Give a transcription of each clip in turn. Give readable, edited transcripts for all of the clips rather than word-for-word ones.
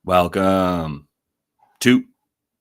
Welcome to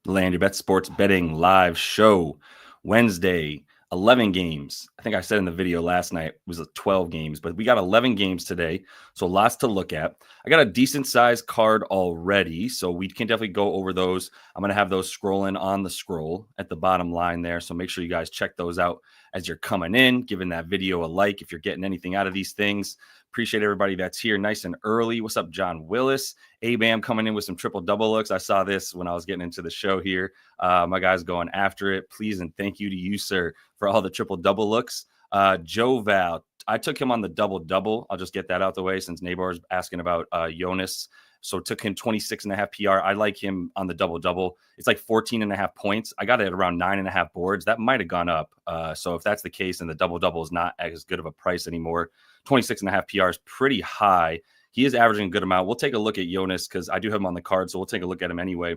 the Land Your Bet Sports Betting Live Show. Wednesday, 11 games. I think I said in the video last night it was 12 games, but we got 11 games today, so lots to look at. I got a decent sized card already, so we can definitely go over those. I'm going to have those scrolling on the scroll at the bottom line there, so make sure you guys check those out as you're coming in, giving that video a like if you're getting anything out of these things. Appreciate everybody that's here nice and early. What's up, John Willis? A-Bam coming in with some triple-double looks. I saw this when I was getting into the show here. My guy's going after it. Please and thank you to you, sir, for all the triple-double looks. Joe Val, I took him on the double-double. I'll just get that out the way since Nabar's asking about Jonas. So took him 26.5 PR. I like him on the double-double. It's like 14.5 points. I got it at around 9.5 boards. That might have gone up. So if that's the case and the double-double is not as good of a price anymore, 26.5 PR is pretty high. He is averaging a good amount. We'll take a look at Jonas because I do have him on the card, so we'll take a look at him anyway.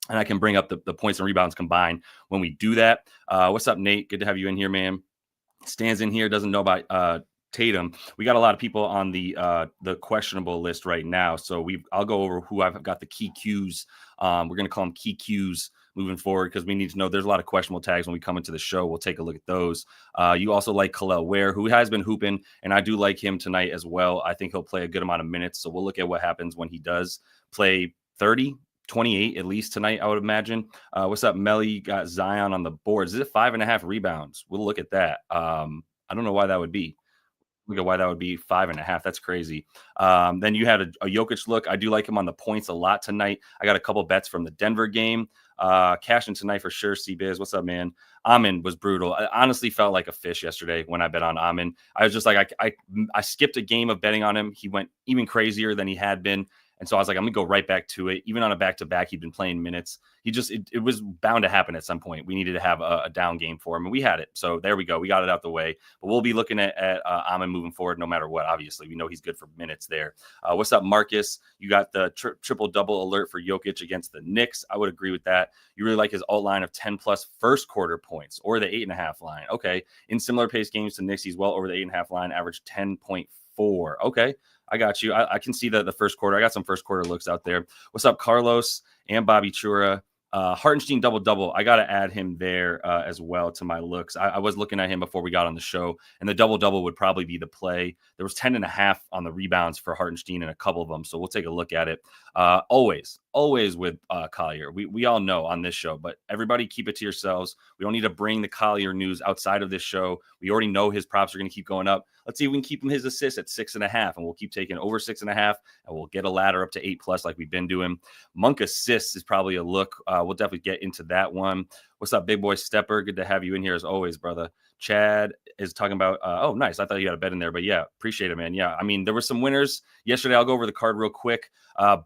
And I can bring up the points and rebounds combined when we do that. What's up, Nate? Good to have you in here, man. Stands in here, doesn't know about Tatum. We got a lot of people on the questionable list right now, so I'll go over who I've got the key Qs. We're going to call them key Qs moving forward because we need to know there's a lot of questionable tags when we come into the show. We'll take a look at those. You also like Khalil Ware, who has been hooping, and I do like him tonight as well. I think he'll play a good amount of minutes, so we'll look at what happens when he does play 30, 28 at least tonight, I would imagine. What's up, Melly? Got Zion on the boards. Is it 5.5 rebounds? We'll look at that. I don't know why that would be. Look at why that would be 5.5. That's crazy. Then you had a Jokic look. I do like him on the points a lot tonight. I got a couple bets from the Denver game. Cashing tonight for sure. C-Biz, what's up, man? Amin was brutal. I honestly felt like a fish yesterday when I bet on Amin. I was just like, I skipped a game of betting on him. He went even crazier than he had been. And so I was like, I'm going to go right back to it. Even on a back-to-back, he'd been playing minutes. It was bound to happen at some point. We needed to have a down game for him, and we had it. So there we go. We got it out the way. But we'll be looking at Amin moving forward no matter what, obviously. We know he's good for minutes there. What's up, Marcus? You got the triple-double alert for Jokic against the Knicks. I would agree with that. You really like his alt line of 10-plus first-quarter points or the 8.5 line. Okay. In similar-paced games to Knicks, he's well over the 8.5 line, average 10.4. Okay. I got you. I can see the first quarter. I got some first quarter looks out there. What's up, Carlos and Bobby Chura? Hartenstein double-double. I got to add him there as well to my looks. I was looking at him before we got on the show, and the double-double would probably be the play. There was 10.5 on the rebounds for Hartenstein and a couple of them, so we'll take a look at it. Always with Collier. We all know on this show, but everybody keep it to yourselves. We don't need to bring the Collier news outside of this show. We already know his props are going to keep going up. Let's see if we can keep him his assists at 6.5, and we'll keep taking over 6.5, and we'll get a ladder up to 8+ like we've been doing. Monk assists is probably a look. We'll definitely get into that one. What's up, big boy Stepper? Good to have you in here as always, brother. Chad is talking about, oh, nice. I thought you had a bet in there, but yeah, appreciate it, man. Yeah, I mean, there were some winners yesterday. I'll go over the card real quick.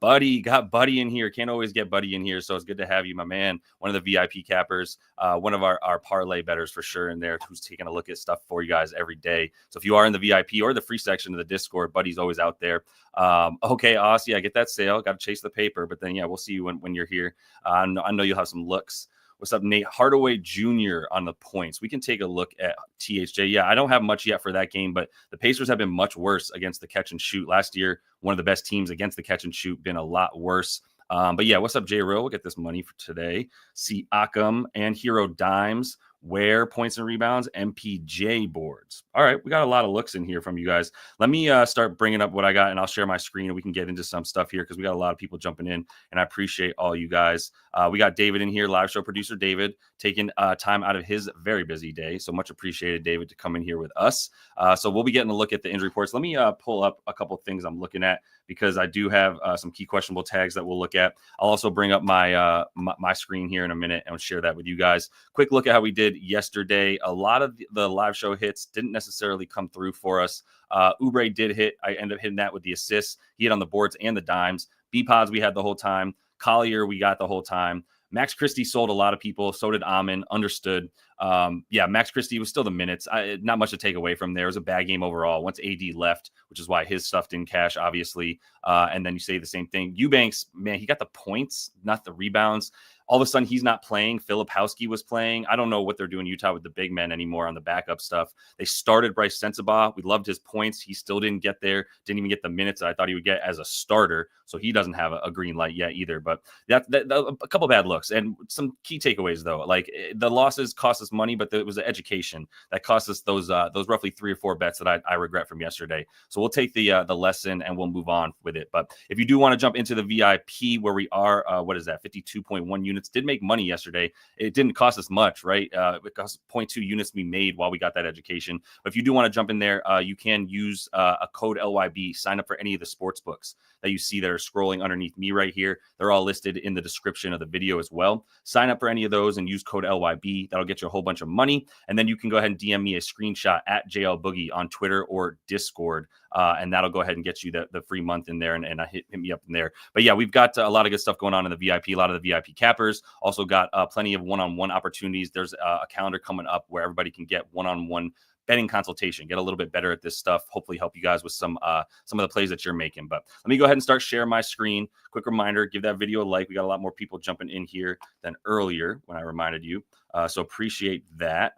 Buddy, got Buddy in here. Can't always get Buddy in here, so it's good to have you, my man. One of the VIP cappers, one of our parlay bettors for sure in there, who's taking a look at stuff for you guys every day. So if you are in the VIP or the free section of the Discord, Buddy's always out there. Okay, Aussie, I get that sale. Got to chase the paper, but then, yeah, we'll see you when you're here. I know you'll have some looks. What's up, Nate? Hardaway Jr. on the points. We can take a look at THJ. Yeah, I don't have much yet for that game, but the Pacers have been much worse against the catch and shoot. Last year, one of the best teams against the catch and shoot, been a lot worse. But yeah, what's up, J. Real? We'll get this money for today. See Akam and Hero Dimes. Where points and rebounds, MPJ boards. All right, we got a lot of looks in here from you guys. Let me start bringing up what I got, and I'll share my screen, and we can get into some stuff here because we got a lot of people jumping in, and I appreciate all you guys. We got David in here, live show producer David, taking time out of his very busy day. So much appreciated, David, to come in here with us. So we'll be getting a look at the injury reports. Let me pull up a couple of things I'm looking at because I do have some key questionable tags that we'll look at. I'll also bring up my my screen here in a minute and share that with you guys. Quick look at how we did yesterday. A lot of the live show hits didn't necessarily come through for us. Oubre did hit. I ended up hitting that with the assists. He hit on the boards and the dimes. B-Pods we had the whole time. Collier we got the whole time. Max Christie sold a lot of people. So did Amin. Understood. Yeah, Max Christie was still the minutes. Not much to take away from there. It was a bad game overall. Once AD left, which is why his stuff didn't cash, obviously. And then you say the same thing. Eubanks, man, he got the points, not the rebounds. all of a sudden he's not playing. Filipowski was playing. I don't know what they're doing in Utah with the big men anymore on the backup stuff. They started Bryce Sensabaugh. We loved his points. He still didn't get there. Didn't even get the minutes that I thought he would get as a starter. So he doesn't have a green light yet either. But a couple bad looks and some key takeaways though. Like the losses cost us money, but it was the education that cost us those roughly 3 or 4 bets that I regret from yesterday. So we'll take the lesson and we'll move on with it. But if you do want to jump into the VIP where we are, what is that? 52.1 units. Did make money yesterday. It didn't cost us much, right? It cost 0.2 units we made while we got that education. But if you do want to jump in there, you can use a code LYB. Sign up for any of the sports books that you see that are scrolling underneath me right here. They're all listed in the description of the video as well. Sign up for any of those and use code LYB. That'll get you a whole bunch of money. And then you can go ahead and DM me a screenshot at JL Boogie on Twitter or Discord. And that'll go ahead and get you the free month in there and hit me up in there. But yeah, we've got a lot of good stuff going on in the VIP. A lot of the VIP cappers also got plenty of one-on-one opportunities. There's a calendar coming up where everybody can get one-on-one betting consultation, get a little bit better at this stuff, hopefully help you guys with some of the plays that you're making. But let me go ahead and start sharing my screen. Quick reminder, give that video a like. We got a lot more people jumping in here than earlier when I reminded you. So appreciate that.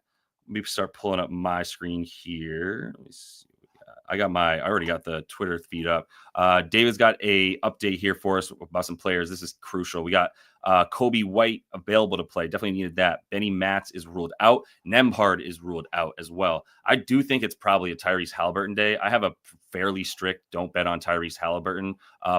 Let me start pulling up my screen here. Let me see. I already got the Twitter feed up. David's got a update here for us about some players. This is crucial. We got Kobe White available to play. Definitely needed that. Benny Matz is ruled out. Nembhard is ruled out as well. I do think it's probably a Tyrese Halliburton day. I have a fairly strict don't bet on Tyrese Halliburton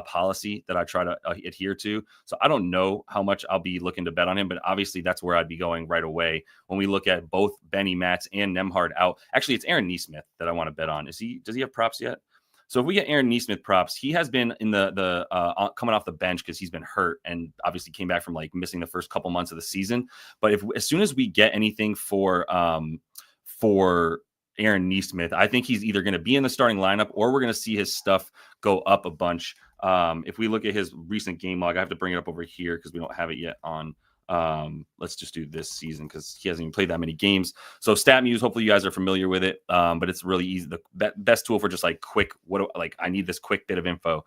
policy that I try to adhere to. So I don't know how much I'll be looking to bet on him, but obviously that's where I'd be going right away when we look at both Benny Matz and Nembhard out. Actually, it's Aaron Nesmith that I want to bet on. Does he have props yet? So if we get Aaron Nesmith props, he has been in the coming off the bench because he's been hurt and obviously came back from like missing the first couple months of the season. But as soon as we get anything for Aaron Nesmith, I think he's either going to be in the starting lineup or we're going to see his stuff go up a bunch. If we look at his recent game log, I have to bring it up over here because we don't have it yet on. Let's just do this season because he hasn't even played that many games. So StatMuse, hopefully you guys are familiar with it, but it's really easy. The best tool for just like quick, I need this quick bit of info.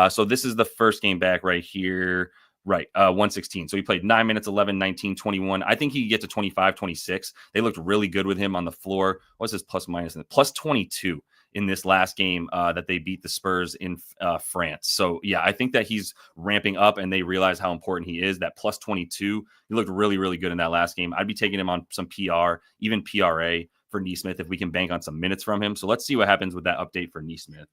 So this is the first game back right here. Right, 116. So he played 9 minutes, 11, 19, 21. I think he could get to 25, 26. They looked really good with him on the floor. What's his plus minus? Plus 22 in this last game that they beat the Spurs in France. So, yeah, I think that he's ramping up and they realize how important he is. That plus 22, he looked really, really good in that last game. I'd be taking him on some PR, even PRA for Nesmith if we can bank on some minutes from him. So let's see what happens with that update for Nesmith.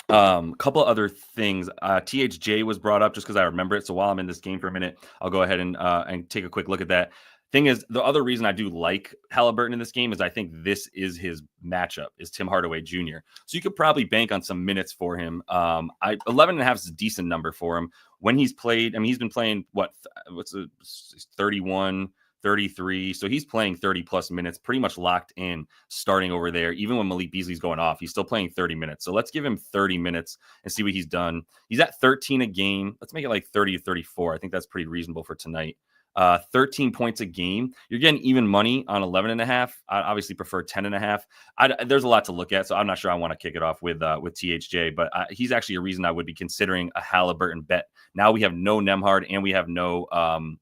Couple other things. THJ was brought up just because I remember it. So while I'm in this game for a minute, I'll go ahead and take a quick look at that. Thing is, the other reason I do like Halliburton in this game is I think this is his matchup, is Tim Hardaway Jr. So you could probably bank on some minutes for him. 11.5 is a decent number for him. When he's played, I mean, he's been playing, 31, 33. So he's playing 30 plus minutes, pretty much locked in, starting over there. Even when Malik Beasley's going off, he's still playing 30 minutes. So let's give him 30 minutes and see what he's done. He's at 13 a game. Let's make it like 30 to 34. I think that's pretty reasonable for tonight. 13 points a game. You're getting even money on 11.5. I obviously prefer 10.5. There's a lot to look at, so I'm not sure I want to kick it off with THJ, but he's actually a reason I would be considering a Halliburton bet. Now we have no Nembhard and we have no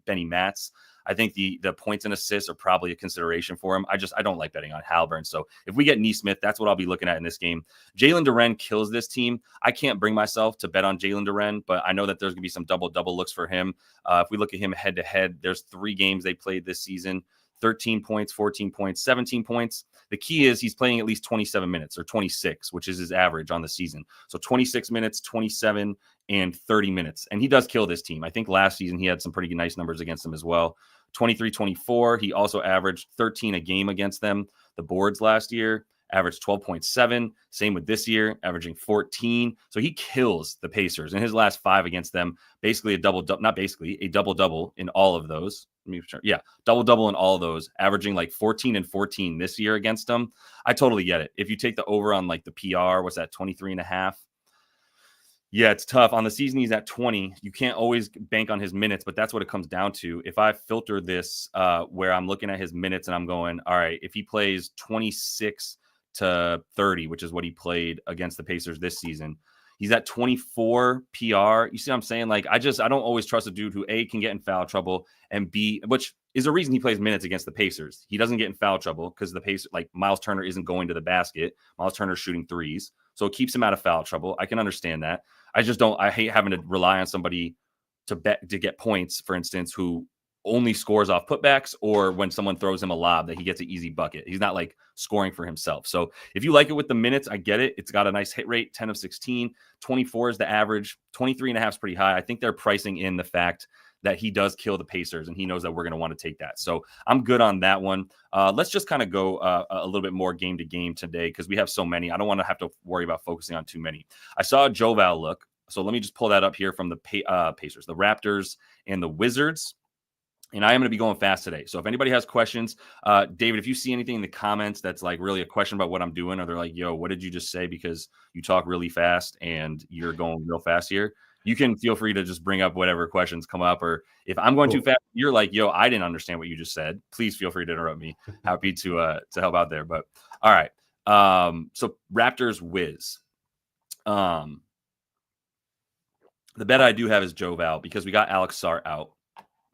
Benny Matz. I think the points and assists are probably a consideration for him. I don't like betting on Halliburton. So if we get Nesmith, that's what I'll be looking at in this game. Jalen Duren kills this team. I can't bring myself to bet on Jalen Duren, but I know that there's going to be some double looks for him. If we look at him head to head, there's 3 games they played this season. 13 points, 14 points, 17 points. The key is he's playing at least 27 minutes or 26, which is his average on the season. So 26 minutes, 27, and 30 minutes. And he does kill this team. I think last season he had some pretty nice numbers against them as well. 23-24. He also averaged 13 a game against them. The boards last year averaged 12.7. Same with this year, averaging 14. So he kills the Pacers in his last 5 against them. Basically a double-double in all of those. Double-double in all of those, averaging like 14 and 14 this year against them. I totally get it. If you take the over on like the PR, what's that, 23.5? Yeah, it's tough. On the season, he's at 20. You can't always bank on his minutes, but that's what it comes down to. If I filter this where I'm looking at his minutes and I'm going, all right, if he plays 26 to 30, which is what he played against the Pacers this season, He's at 24 PR. You see what I'm saying? Like, I don't always trust a dude who A, can get in foul trouble, and B, which is a reason he plays minutes against the Pacers. He doesn't get in foul trouble because the Pacers, like Miles Turner isn't going to the basket. Miles Turner's shooting threes. So it keeps him out of foul trouble. I can understand that. I hate having to rely on somebody to get points, for instance, who only scores off putbacks or when someone throws him a lob that he gets an easy bucket. He's not like scoring for himself. So if you like it with the minutes, I get it. It's got a nice hit rate, 10 of 16, 24 is the average, 23.5 is pretty high. I think they're pricing in the fact that he does kill the Pacers and he knows that we're going to want to take that. So I'm good on that one. Let's just kind of go a little bit more game to game today because we have so many. I don't want to have to worry about focusing on too many. I saw a Joval look. So let me just pull that up here from the Pacers, the Raptors, and the Wizards. And I am going to be going fast today. So if anybody has questions, David, if you see anything in the comments that's like really a question about what I'm doing, or they're like, yo, what did you just say? Because you talk really fast and you're going real fast here. You can feel free to just bring up whatever questions come up. Or if I'm going too fast, you're like, yo, I didn't understand what you just said. Please feel free to interrupt me. Happy to help out there. But all right. So Raptors Wiz. The bet I do have is Joval because we got Alex Sarr out.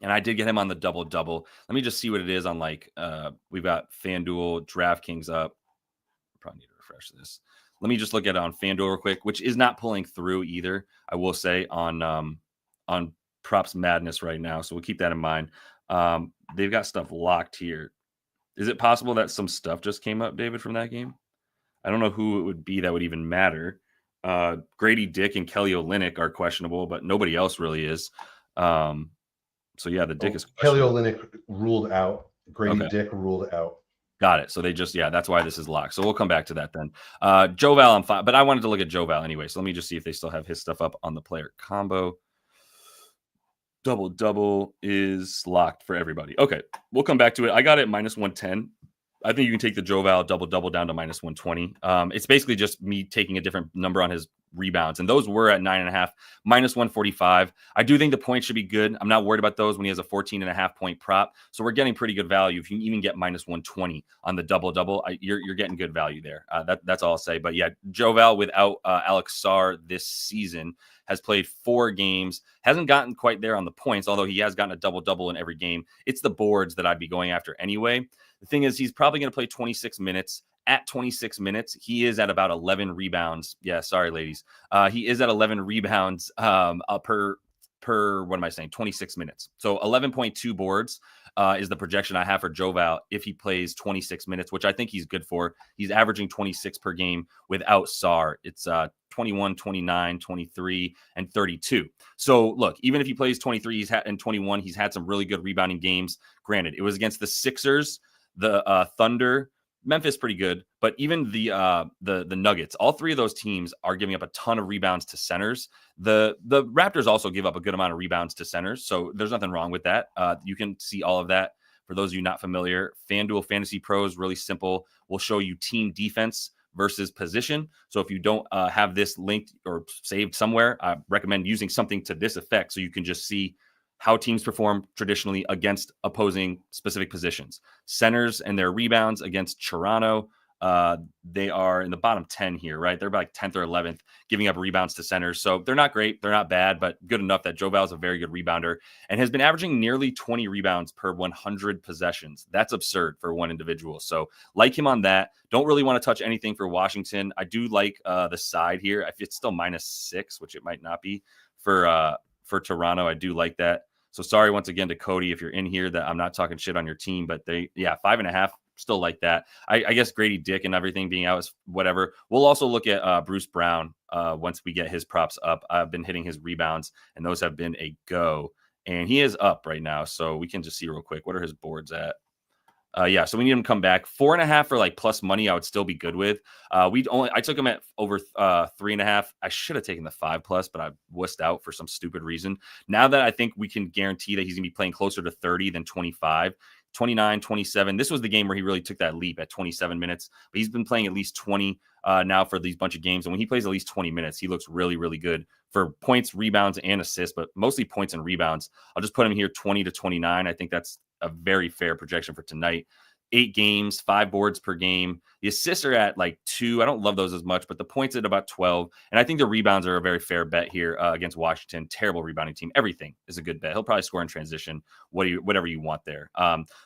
And I did get him on the double-double. Let me just see what it is on like we've got FanDuel, DraftKings up. Probably need to refresh this. Let me just look at it on FanDuel real quick, which is not pulling through either, I will say, on Props Madness right now. So we'll keep that in mind. They've got stuff locked here. Is it possible that some stuff just came up, David, from that game? I don't know who it would be that would even matter. Grady Dick and Kelly Olynyk are questionable, but nobody else really is. So yeah, the Dick is Kelly Olynyk ruled out. Grady Dick ruled out. Got it. So they just, that's why this is locked. So we'll come back to that then. Joval, I'm fine, but I wanted to look at Joval anyway. So let me just see if they still have his stuff up on the player combo. Double is locked for everybody. Okay, we'll come back to it. I got it minus 110. I think you can take the Joval double down to minus 120. It's basically just me taking a different number on his rebounds, and those were at 9.5, minus 145. I do think the points should be good. I'm not worried about those when he has a 14.5 point prop. So we're getting pretty good value. If you even get minus 120 on the double, you're getting good value there. That's all I'll say. But yeah, Joval without Alex Sarr this season has played 4 games, hasn't gotten quite there on the points, although he has gotten a double in every game. It's the boards that I'd be going after anyway. The thing is, he's probably going to play 26 minutes. At 26 minutes, he is at about 11 rebounds. Yeah, sorry, ladies. He is at 11 rebounds per 26 minutes. So 11.2 boards is the projection I have for Joval if he plays 26 minutes, which I think he's good for. He's averaging 26 per game without Sarr. It's 21, 29, 23, and 32. So look, even if he plays 23 and 21, he's had some really good rebounding games. Granted, it was against the Sixers, the Thunder, Memphis pretty good, but even the Nuggets, all 3 of those teams are giving up a ton of rebounds to centers. The Raptors also give up a good amount of rebounds to centers, so there's nothing wrong with that. You can see all of that. For those of you not familiar, FanDuel Fantasy Pros, really simple. We'll show you team defense versus position. So if you don't have this linked or saved somewhere, I recommend using something to this effect so you can just see how teams perform traditionally against opposing specific positions. Centers and their rebounds against Toronto, they are in the bottom 10 here, right? They're about like 10th or 11th, giving up rebounds to centers. So they're not great. They're not bad, but good enough that Joval is a very good rebounder and has been averaging nearly 20 rebounds per 100 possessions. That's absurd for one individual. So like him on that. Don't really want to touch anything for Washington. I do like the side here. If it's still -6, which it might not be for Toronto, I do like that. So sorry once again to Cody if you're in here that I'm not talking shit on your team, but 5.5, still like that. I guess Grady Dick and everything being out is whatever. We'll also look at Bruce Brown once we get his props up. I've been hitting his rebounds, and those have been a go. And he is up right now, so we can just see real quick. What are his boards at? So we need him to come back. 4.5 for like plus money, I would still be good with. I took him at over 3.5. I should have taken the 5+, but I wussed out for some stupid reason. Now that I think we can guarantee that he's gonna be playing closer to 30 than 25, 29, 27. This was the game where he really took that leap at 27 minutes, but he's been playing at least 20 now for these bunch of games. And when he plays at least 20 minutes, he looks really, really good for points, rebounds, and assists, but mostly points and rebounds. I'll just put him here 20 to 29. I think that's a very fair projection for tonight. 8 games, 5 boards per game. The assists are at like 2. I don't love those as much, but the points at about 12. And I think the rebounds are a very fair bet here against Washington. Terrible rebounding team. Everything is a good bet. He'll probably score in transition, whatever you want there.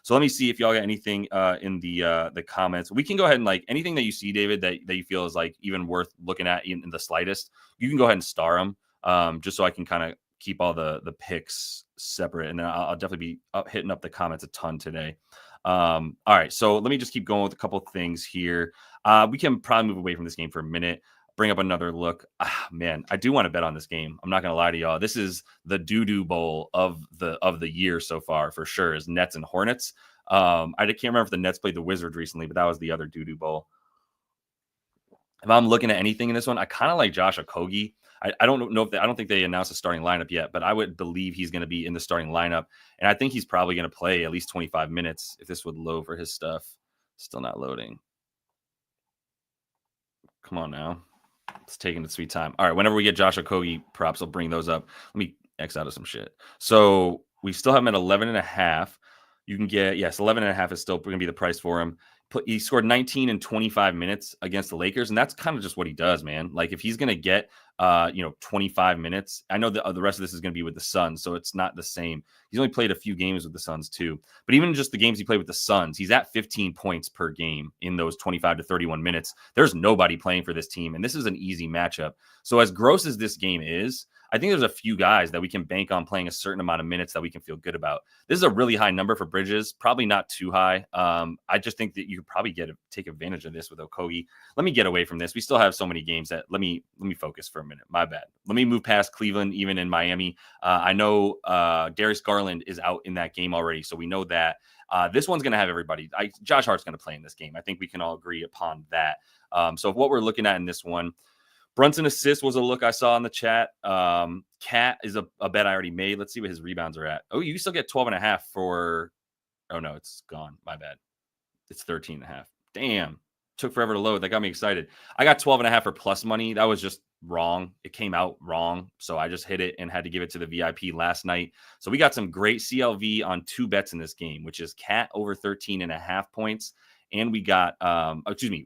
So let me see if y'all got anything in the comments. We can go ahead and like anything that you see, David, that you feel is like even worth looking at in the slightest. You can go ahead and star them just so I can kind of keep all the picks separate. And then I'll definitely be hitting up the comments a ton today. All right, so let me just keep going with a couple of things here. We can probably move away from this game for a minute, bring up another look. Man, I do want to bet on this game. I'm not going to lie to y'all. This is the doo-doo bowl of the year so far for sure, is Nets and Hornets. I can't remember if the Nets played the Wizards recently, but that was the other doo-doo bowl. If I'm looking at anything in this one, I kind of like Josh Okogie. I don't know I don't think they announced a starting lineup yet, but I would believe he's going to be in the starting lineup. And I think he's probably going to play at least 25 minutes if this would load for his stuff. Still not loading. Come on now. It's taking its sweet time. All right. Whenever we get Josh Okogie props, I'll bring those up. Let me X out of some shit. So we still have him at 11.5. You can get, yes, 11.5 is still going to be the price for him. He scored 19 in 25 minutes against the Lakers, and that's kind of just what he does, man. Like if he's going to get 25 minutes, I know the rest of this is going to be with the Suns, so it's not the same. He's only played a few games with the Suns too, but even just the games he played with the Suns, he's at 15 points per game in those 25 to 31 minutes. There's nobody playing for this team, and this is an easy matchup. So as gross as this game is, I think there's a few guys that we can bank on playing a certain amount of minutes that we can feel good about. This is a really high number for Bridges, probably not too high. I just think that you could probably take advantage of this with Okogie. Let me get away from this. We still have so many games that let me focus for a minute. My bad. Let me move past Cleveland, even in Miami. I know Darius Garland is out in that game already, so we know that. This one's going to have everybody. Josh Hart's going to play in this game. I think we can all agree upon that. So what we're looking at in this one, Brunson assist was a look I saw in the chat. Cat is a bet I already made. Let's see what his rebounds are at. Oh, you still get 12.5 for. Oh no, it's gone. My bad. It's 13.5. Damn. Took forever to load. That got me excited. I got 12.5 for plus money. That was just wrong. It came out wrong. So I just hit it and had to give it to the VIP last night. So we got some great CLV on 2 bets in this game, which is Cat over 13.5 points. And we got,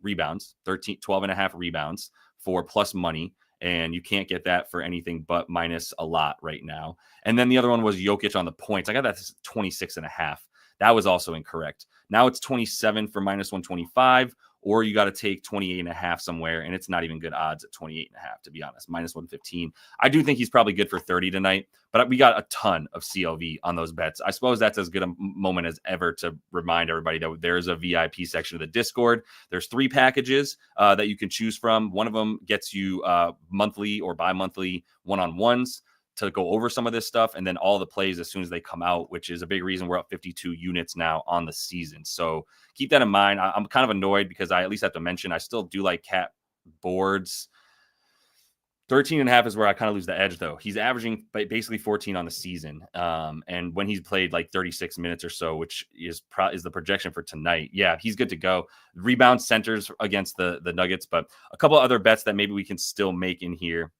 rebounds, 12.5 rebounds for plus money. And you can't get that for anything but minus a lot right now. And then the other one was Jokic on the points. I got that 26.5. That was also incorrect. Now it's 27 for minus 125, or you got to take 28.5 somewhere, and it's not even good odds at 28.5, to be honest, minus 115. I do think he's probably good for 30 tonight, but we got a ton of CLV on those bets. I suppose that's as good a moment as ever to remind everybody that there is a VIP section of the Discord. There's 3 packages that you can choose from. One of them gets you monthly or bi-monthly one-on-ones to go over some of this stuff, and then all the plays as soon as they come out, which is a big reason we're up 52 units now on the season. So keep that in mind. I'm kind of annoyed because I at least have to mention I still do like Cat boards. 13.5 is where I kind of lose the edge, though. He's averaging basically 14 on the season. And when he's played like 36 minutes or so, which is the projection for tonight, yeah, he's good to go. Rebound centers against the Nuggets, but a couple other bets that maybe we can still make in here.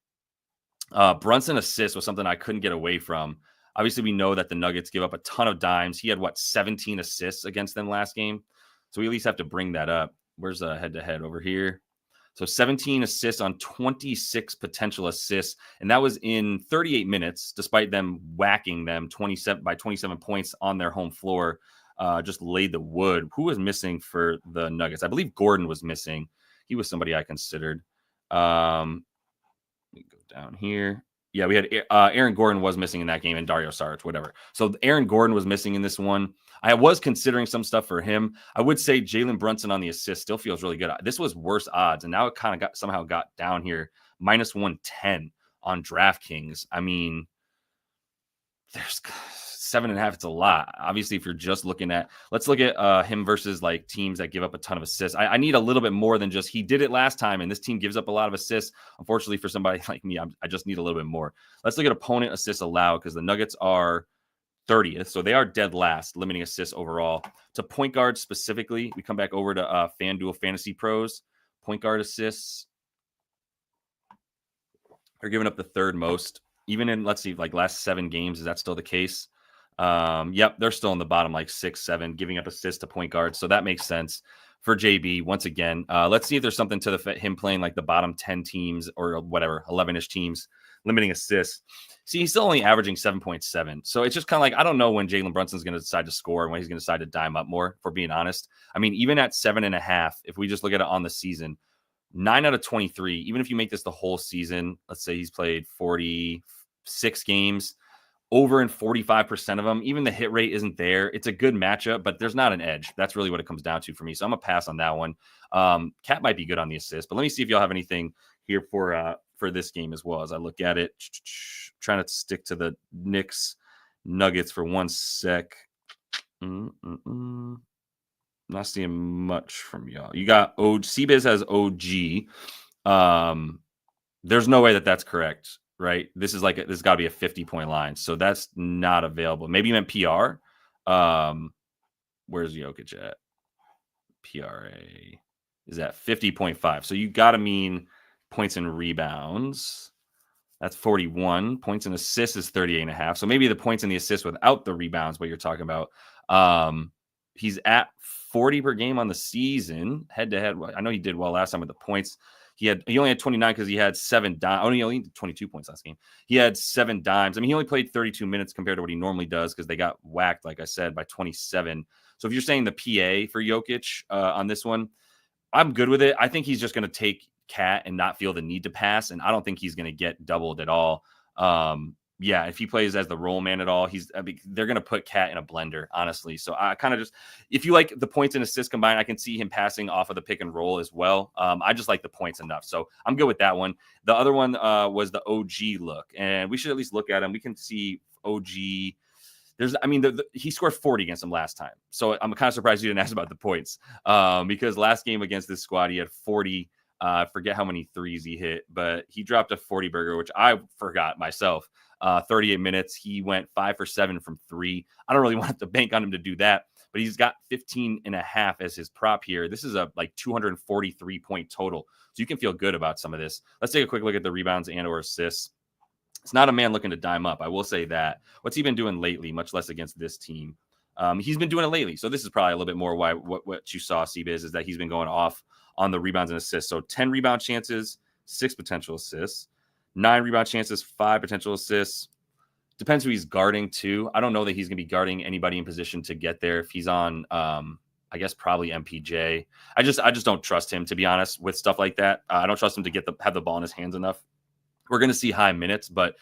Brunson assist was something I couldn't get away from. Obviously, we know that the Nuggets give up a ton of dimes. He had 17 assists against them last game. So we at least have to bring that up. Where's the head-to-head over here? So 17 assists on 26 potential assists. And that was in 38 minutes, despite them whacking them 27 points on their home floor. Just laid the wood. Who was missing for the Nuggets? I believe Gordon was missing. He was somebody I considered. Let me go down here. Yeah, we had Aaron Gordon was missing in that game, and Dario Saric, whatever. So Aaron Gordon was missing in this one. I was considering some stuff for him. I would say Jalen Brunson on the assist still feels really good. This was worse odds, and now it kind of somehow got down here, minus 110 on DraftKings. I mean, there's 7.5. It's a lot. Obviously, if you're just looking at, let's look at him versus like teams that give up a ton of assists. I need a little bit more than just he did it last time, and this team gives up a lot of assists. Unfortunately, for somebody like me, I just need a little bit more. Let's look at opponent assists allowed, because the Nuggets are 30th, so they are dead last, limiting assists overall. To point guard specifically, we come back over to FanDuel Fantasy Pros. Point guard assists are giving up the 3rd most. Even in, let's see, like last 7 games, is that still the case? Yep, they're still in the bottom, like 6, 7, giving up assists to point guards. So that makes sense for JB once again. Let's see if there's something to him playing like the bottom 10 teams or whatever, 11-ish teams, limiting assists. See, he's still only averaging 7.7. So it's just kind of like, I don't know when Jalen Brunson's going to decide to score and when he's going to decide to dime up more, for being honest. I mean, even at 7.5, if we just look at it on the season, 9 out of 23, even if you make this the whole season, let's say he's played 46 games, over in 45% of them, even the hit rate isn't there. It's a good matchup, but there's not an edge. That's really what it comes down to for me. So I'm going to pass on that one. Cat might be good on the assist, but let me see if y'all have anything here for this game as well as I look at it. Trying to stick to the Knicks Nuggets for 1 sec. Not seeing much from y'all. You got CBiz has OG. There's no way that's correct, right? This is this got to be a 50-point line, so that's not available. Maybe you meant PR. Where's Jokic at? PRA is at 50.5. So you got to mean points and rebounds. That's 41. Points and assists is 38.5. So maybe the points and the assists without the rebounds, what you're talking about. He's at 40 per game on the season, head to head. I know he did well last time with the points. He only had 29 because he had 7 dimes. Oh, he only did 22 points last game. He had 7 dimes. I mean, he only played 32 minutes compared to what he normally does because they got whacked, like I said, by 27. So if you're saying the PA for Jokic on this one, I'm good with it. I think he's just going to take Cat and not feel the need to pass, and I don't think he's going to get doubled at all. Yeah, if he plays as the roll man at all, they're going to put Cat in a blender, honestly. So I kind of if you like the points and assists combined, I can see him passing off of the pick and roll as well. I just like the points enough. So I'm good with that one. The other one was the OG look, and we should at least look at him. We can see OG. He scored 40 against them last time. So I'm kind of surprised you didn't ask about the points because last game against this squad, he had 40. I forget how many threes he hit, but he dropped a 40 burger, which I forgot myself. 38 minutes. He went 5 for 7 from 3. I don't really want to bank on him to do that, but he's got 15.5 as his prop here. This is a 243-point total. So you can feel good about some of this. Let's take a quick look at the rebounds and or assists. It's not a man looking to dime up. I will say that. What's he been doing lately, much less against this team? He's been doing it lately. So this is probably a little bit more why what you saw, CBiz, is that he's been going off on the rebounds and assists. So 10 rebound chances, 6 potential assists, 9 rebound chances, 5 potential assists. Depends who he's guarding too. I don't know that he's going to be guarding anybody in position to get there. If he's on, I guess probably MPJ. I just don't trust him, to be honest, with stuff like that. I don't trust him to have the ball in his hands enough. We're going to see high minutes, but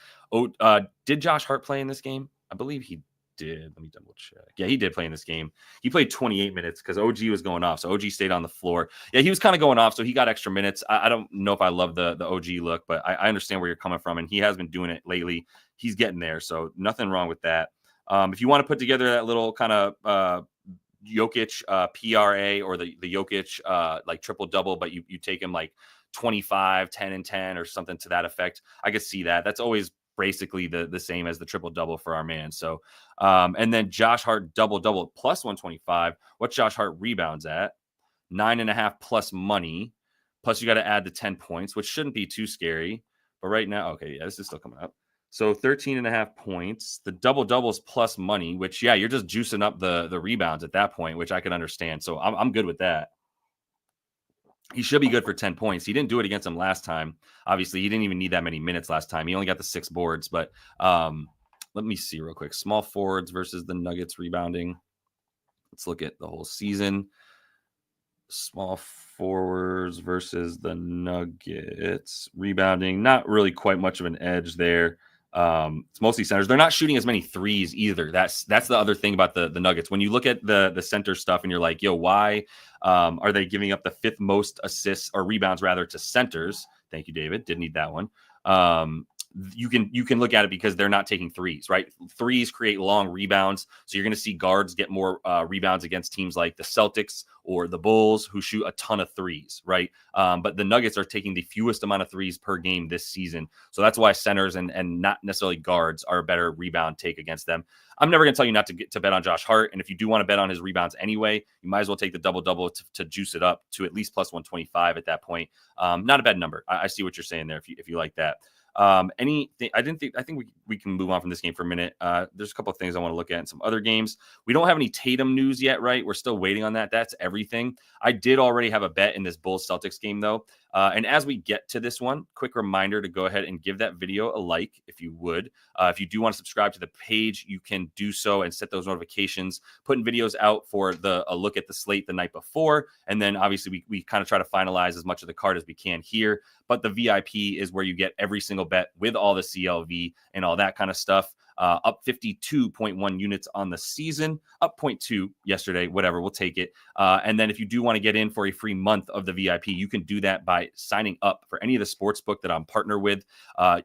did Josh Hart play in this game? I believe he did. Let me double check. Yeah, he did play in this game. He played 28 minutes because OG was going off. So OG stayed on the floor. Yeah, he was kind of going off, so he got extra minutes. I don't know if I love the OG look, but I understand where you're coming from, and he has been doing it lately. He's getting there, so nothing wrong with that. If you want to put together that little kind of Jokic PRA or the Jokic like triple-double, but you take him like 25, 10, and 10 or something to that effect, I could see that. That's always basically the same as the triple-double for our man. So, and then Josh Hart double-double plus 125. What's Josh Hart rebounds at? 9.5 plus money. Plus you got to add the 10 points, which shouldn't be too scary. But right now, okay, yeah, this is still coming up. So 13.5 points. The double-doubles plus money, which, yeah, you're just juicing up the rebounds at that point, which I can understand. So I'm good with that. He should be good for 10 points. He didn't do it against him last time. Obviously, he didn't even need that many minutes last time. He only got the 6 boards. But let me see real quick. Small forwards versus the Nuggets rebounding. Let's look at the whole season. Small forwards versus the Nuggets rebounding. Not really quite much of an edge there. It's mostly centers. They're not shooting as many threes either. That's the other thing about the Nuggets. When you look at the center stuff and you're like, yo, why are they giving up the 5th most assists or rebounds rather to centers? Thank you, David. Didn't need that one. You can look at it because they're not taking threes, right? Threes create long rebounds. So you're going to see guards get more rebounds against teams like the Celtics or the Bulls who shoot a ton of threes, right? But the Nuggets are taking the fewest amount of threes per game this season. So that's why centers and not necessarily guards are a better rebound take against them. I'm never going to tell you not to bet on Josh Hart. And if you do want to bet on his rebounds anyway, you might as well take the double-double to juice it up to at least plus 125 at that point. Not a bad number. I see what you're saying there if you like that. Anything? I think we can move on from this game for a minute. There's a couple of things I want to look at in some other games. We don't have any Tatum news yet, right? We're still waiting on that. That's everything. I did already have a bet in this Bulls Celtics game though. And as we get to this one, quick reminder to go ahead and give that video a like if you would. If you do want to subscribe to the page, you can do so and set those notifications. Putting videos out for a look at the slate the night before. And then obviously we kind of try to finalize as much of the card as we can here. But the VIP is where you get every single bet with all the CLV and all that kind of stuff. Up 52.1 units on the season, up 0.2 yesterday, whatever, we'll take it. And then if you do want to get in for a free month of the VIP, you can do that by signing up for any of the sports book that I'm partnered with. I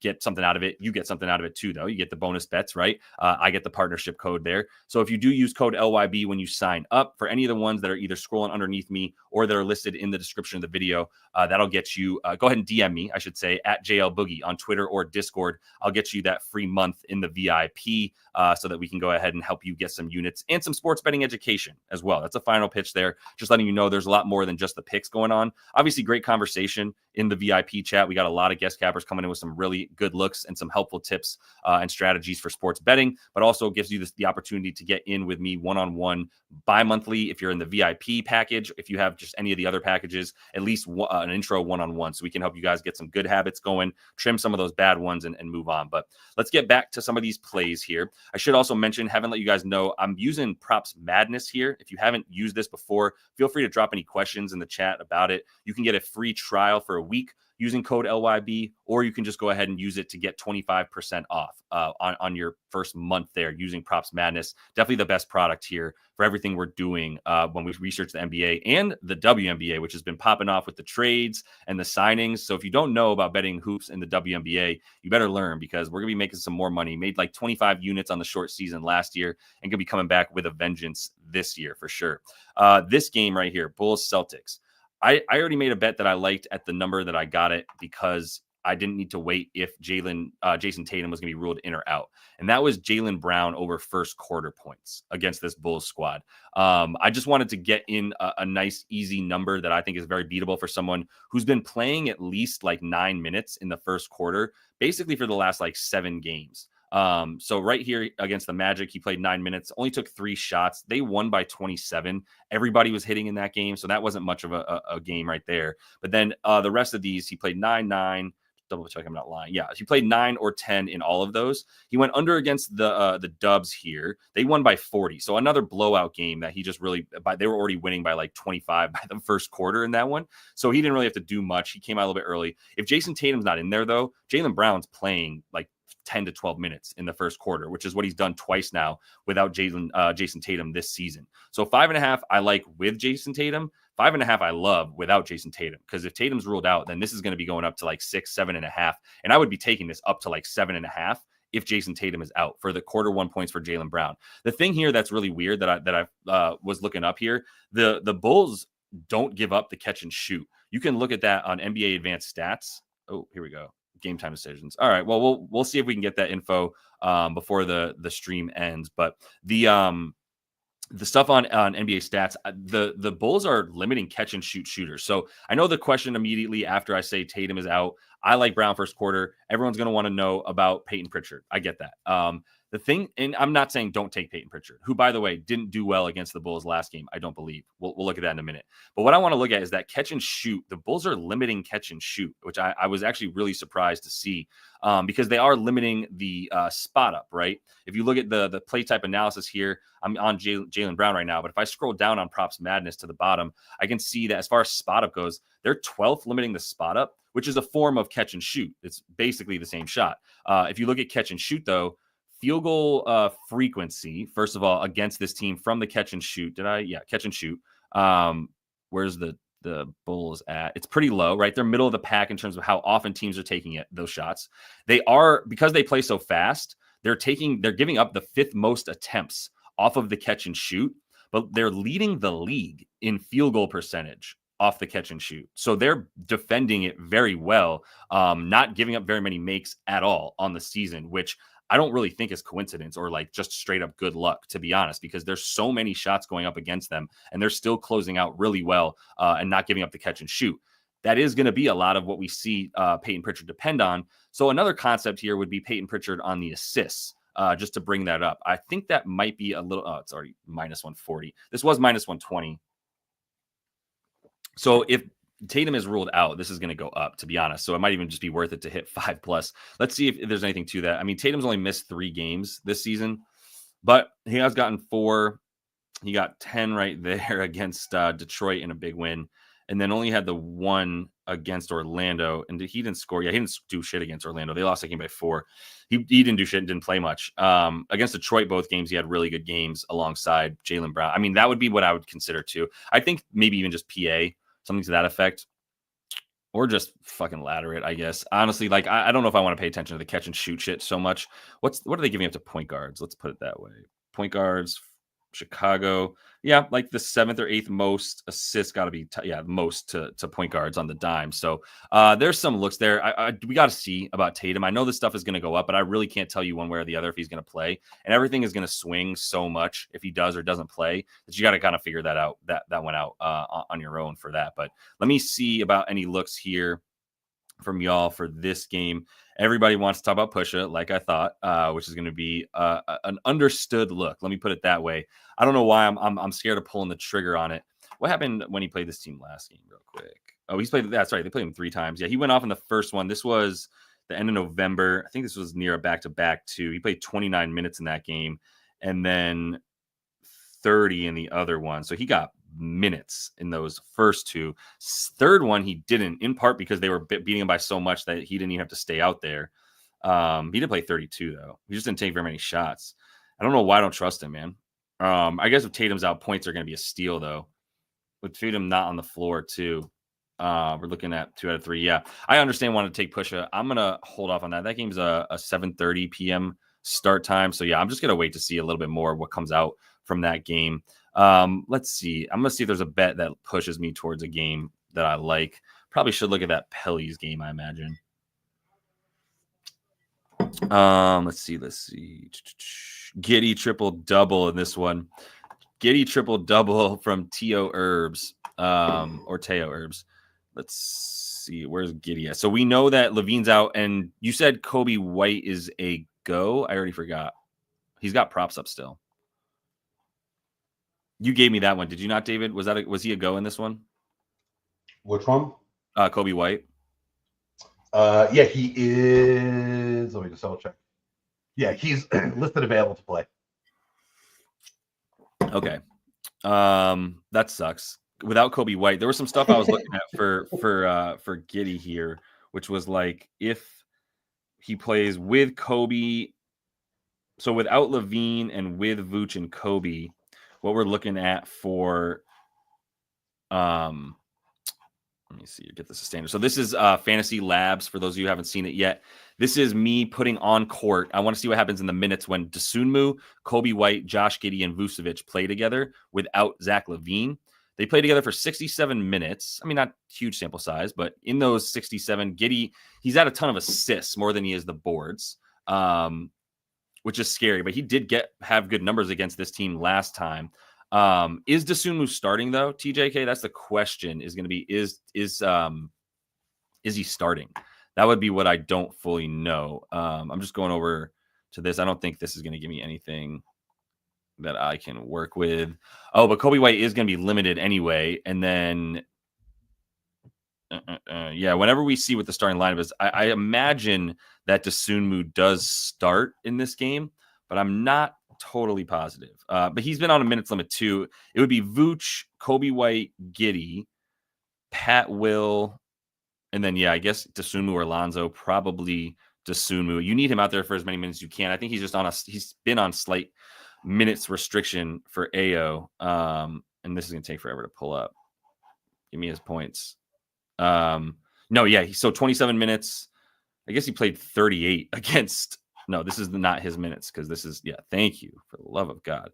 get something out of it. You get something out of it too, though. You get the bonus bets, right? I get the partnership code there. So if you do use code LYB when you sign up for any of the ones that are either scrolling underneath me or that are listed in the description of the video, that'll get you, go ahead and DM me, I should say, at JL Boogie on Twitter or Discord. I'll get you that free month in the VIP so that we can go ahead and help you get some units and some sports betting education as well. That's a final pitch there. Just letting you know there's a lot more than just the picks going on. Obviously, great conversation in the VIP chat. We got a lot of guest cappers coming in with some really good looks and some helpful tips and strategies for sports betting, but also gives you the opportunity to get in with me one-on-one bi-monthly if you're in the VIP package. If you have just any of the other packages, at least an intro one-on-one, so we can help you guys get some good habits going, trim some of those bad ones and move on. But let's get back to some of these plays here. I should also mention, haven't let you guys know, I'm using Props Madness here. If you haven't used this before, feel free to drop any questions in the chat about it. You can get a free trial for a week using code LYB, or you can just go ahead and use it to get 25% off on your first month there using Props Madness. Definitely the best product here for everything we're doing when we research the NBA and the WNBA, which has been popping off with the trades and the signings. So if you don't know about betting hoops in the WNBA, you better learn, because we're going to be making some more money. Made like 25 units on the short season last year and going to be coming back with a vengeance this year for sure. This game right here, Bulls Celtics. I already made a bet that I liked at the number that I got it, because I didn't need to wait if Jason Tatum was going to be ruled in or out. And that was Jaylen Brown over first quarter points against this Bulls squad. I just wanted to get in a nice, easy number that I think is very beatable for someone who's been playing at least like 9 minutes in the first quarter, basically for the last like 7 games. So right here against the Magic, he played 9 minutes, only took 3 shots. They won by 27. Everybody was hitting in that game, so that wasn't much of a game right there. But then the rest of these, he played 9, double check I'm not lying. Yeah, he played 9 or 10 in all of those. He went under against the Dubs here. They won by 40. So another blowout game that he just really, they were already winning by like 25 by the first quarter in that one. So he didn't really have to do much. He came out a little bit early. If Jason Tatum's not in there though, Jaylen Brown's playing like 10 to 12 minutes in the first quarter, which is what he's done twice now without Jason Tatum this season. So 5.5, I like with Jason Tatum. 5.5, I love without Jason Tatum, because if Tatum's ruled out, then this is going to be going up to like 6, 7.5. And I would be taking this up to like 7.5 if Jason Tatum is out for the quarter 1 points for Jaylen Brown. The thing here that's really weird that I was looking up here, the Bulls don't give up the catch and shoot. You can look at that on NBA Advanced Stats. Oh, here we go. Game time decisions. All right. Well, we'll see if we can get that info before the stream ends. But the stuff on NBA Stats, the Bulls are limiting catch and shoot shooters. So I know the question immediately after I say Tatum is out, I like Brown first quarter. Everyone's going to want to know about Peyton Pritchard. I get that. The thing, and I'm not saying don't take Peyton Pritchard, who, by the way, didn't do well against the Bulls last game, I don't believe. We'll look at that in a minute. But what I want to look at is that catch and shoot. The Bulls are limiting catch and shoot, which I was actually really surprised to see, because they are limiting the spot up, right? If you look at the play type analysis here, I'm on Jaylen Brown right now, but if I scroll down on Props Madness to the bottom, I can see that as far as spot up goes, they're 12th limiting the spot up, which is a form of catch and shoot. It's basically the same shot. If you look at catch and shoot, though, field goal frequency, first of all, against this team from the catch and shoot. Catch and shoot. Where's the Bulls at? It's pretty low, right? They're middle of the pack in terms of how often teams are taking those shots. They are, because they play so fast, they're giving up the 5th most attempts off of the catch and shoot, but they're leading the league in field goal percentage off the catch and shoot. So they're defending it very well, not giving up very many makes at all on the season, which I don't really think is coincidence or like just straight up good luck, to be honest, because there's so many shots going up against them and they're still closing out really well and not giving up the catch and shoot. that is going to be a lot of what we see Peyton Pritchard depend on. So another concept here would be Peyton Pritchard on the assists, just to bring that up. I think that might be a little, it's already minus 140. This was minus 120. So if Tatum is ruled out, this is going to go up, to be honest. So it might even just be worth it to hit 5+. Let's see if there's anything to that. I mean, Tatum's only missed 3 games this season, but he has gotten 4. He got 10 right there against Detroit in a big win, and then only had the 1 against Orlando. And he didn't score. Yeah, he didn't do shit against Orlando. They lost that game by 4. He didn't do shit and didn't play much. Against Detroit, both games, he had really good games alongside Jaylen Brown. I mean, that would be what I would consider too. I think maybe even just PA, something to that effect. Or just fucking ladder it, I guess. Honestly, like, I don't know if I want to pay attention to the catch and shoot shit so much. What are they giving up to point guards? Let's put it that way. Point guards, Chicago. Yeah, like the 7th or 8th most assists got to be, most to point guards on the dime. So there's some looks there. We got to see about Tatum. I know this stuff is going to go up, but I really can't tell you one way or the other if he's going to play. And everything is going to swing so much if he does or doesn't play that you got to kind of figure that out, that went out on your own for that. But let me see about any looks here from y'all for this game. Everybody wants to talk about Pusha, like I thought, which is going to be an understood look. Let me put it that way. I don't know why I'm scared of pulling the trigger on it. What happened when he played this team last game, real quick? Oh, he's played. That's right. They played him 3 times. Yeah, he went off in the first one. This was the end of November. I think this was near a back-to-back too. He played 29 minutes in that game, and then 30 in the other one. So he got minutes in those first 2. Third one he didn't, in part because they were beating him by so much that he didn't even have to stay out there. He did play 32 though. He just didn't take very many shots. I don't know why I don't trust him, man. I guess if Tatum's out, points are going to be a steal though. With Tatum not on the floor too, we're looking at 2 out of 3. Yeah, I understand wanting to take Pusha. I'm gonna hold off on that. That game's a 7:30 p.m. start time. So yeah, I'm just gonna wait to see a little bit more of what comes out from that game. Let's see. I'm gonna see if there's a bet that pushes me towards a game that I like. Probably should look at that Pelly's game, I imagine. Let's see. Giddey triple-double in this one. Giddey triple-double from Teo Herbs, or Teo Herbs. Let's see. Where's Giddey at? So we know that Levine's out, and you said Kobe White is a go. I already forgot. He's got props up still. You gave me that one. Did you not, David? Was he a go in this one? Which one? Kobe White. Yeah, he is. Let me just double check. Yeah, he's listed available to play. Okay. That sucks. Without Kobe White, there was some stuff I was looking at for Giddey here, which was like if he plays with Kobe, so without Levine and with Vooch and Kobe, what we're looking at for let me see, get this a standard. So this is Fantasy Labs for those of you who haven't seen it yet. This is me putting on court. I want to see what happens in the minutes when Dosunmu, Kobe White, Josh Giddey, and Vucevic play together without Zach LaVine. They play together for 67 minutes. I mean, not huge sample size, but in those 67, Giddey, he's at a ton of assists, more than he is the boards, which is scary. But he did have good numbers against this team last time. Is Dosunmu starting though? TJK, that's the question. Is going to be is he starting? That would be what I don't fully know. I'm just going over to this. I don't think this is going to give me anything that I can work with. Oh, but Kobe White is going to be limited anyway. And then, yeah, whenever we see what the starting lineup is, I imagine that Dosunmu does start in this game, but I'm not totally positive. But he's been on a minutes limit too. It would be Vooch, Kobe White, Giddey, Pat Will, and then, yeah, I guess Dosunmu or Lonzo, probably Dosunmu. You need him out there for as many minutes as you can. I think he's just he's been on slight minutes restriction for AO. And this is going to take forever to pull up. Give me his points. No, yeah. So 27 minutes. I guess he played 38 against. No, this is not his minutes because this is, yeah, thank you for the love of God.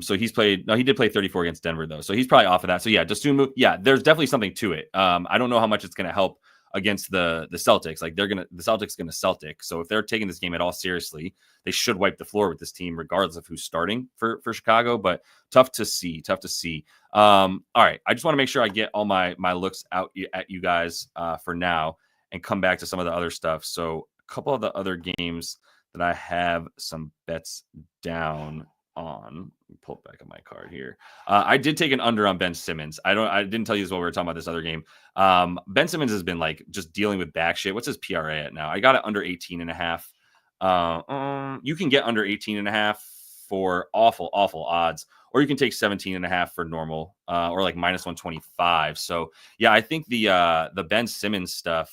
So he did play 34 against Denver though. So he's probably off of that. So yeah, Dosunmu, yeah, there's definitely something to it. I don't know how much it's going to help against the Celtics. Like the Celtics going to Celtic. So if they're taking this game at all seriously, they should wipe the floor with this team, regardless of who's starting for Chicago. But tough to see. All right, I just want to make sure I get all my looks out at you guys for now, and come back to some of the other stuff. So a couple of the other games that I have some bets down on. Pull back on my card here. I did take an under on Ben Simmons. I didn't tell you this while we were talking about this other game. Ben Simmons has been like just dealing with back shit. What's his PRA at now? I got it under 18.5. You can get under 18.5 for awful odds, or you can take 17.5 for normal, or like minus 125. So yeah, I think the Ben Simmons stuff,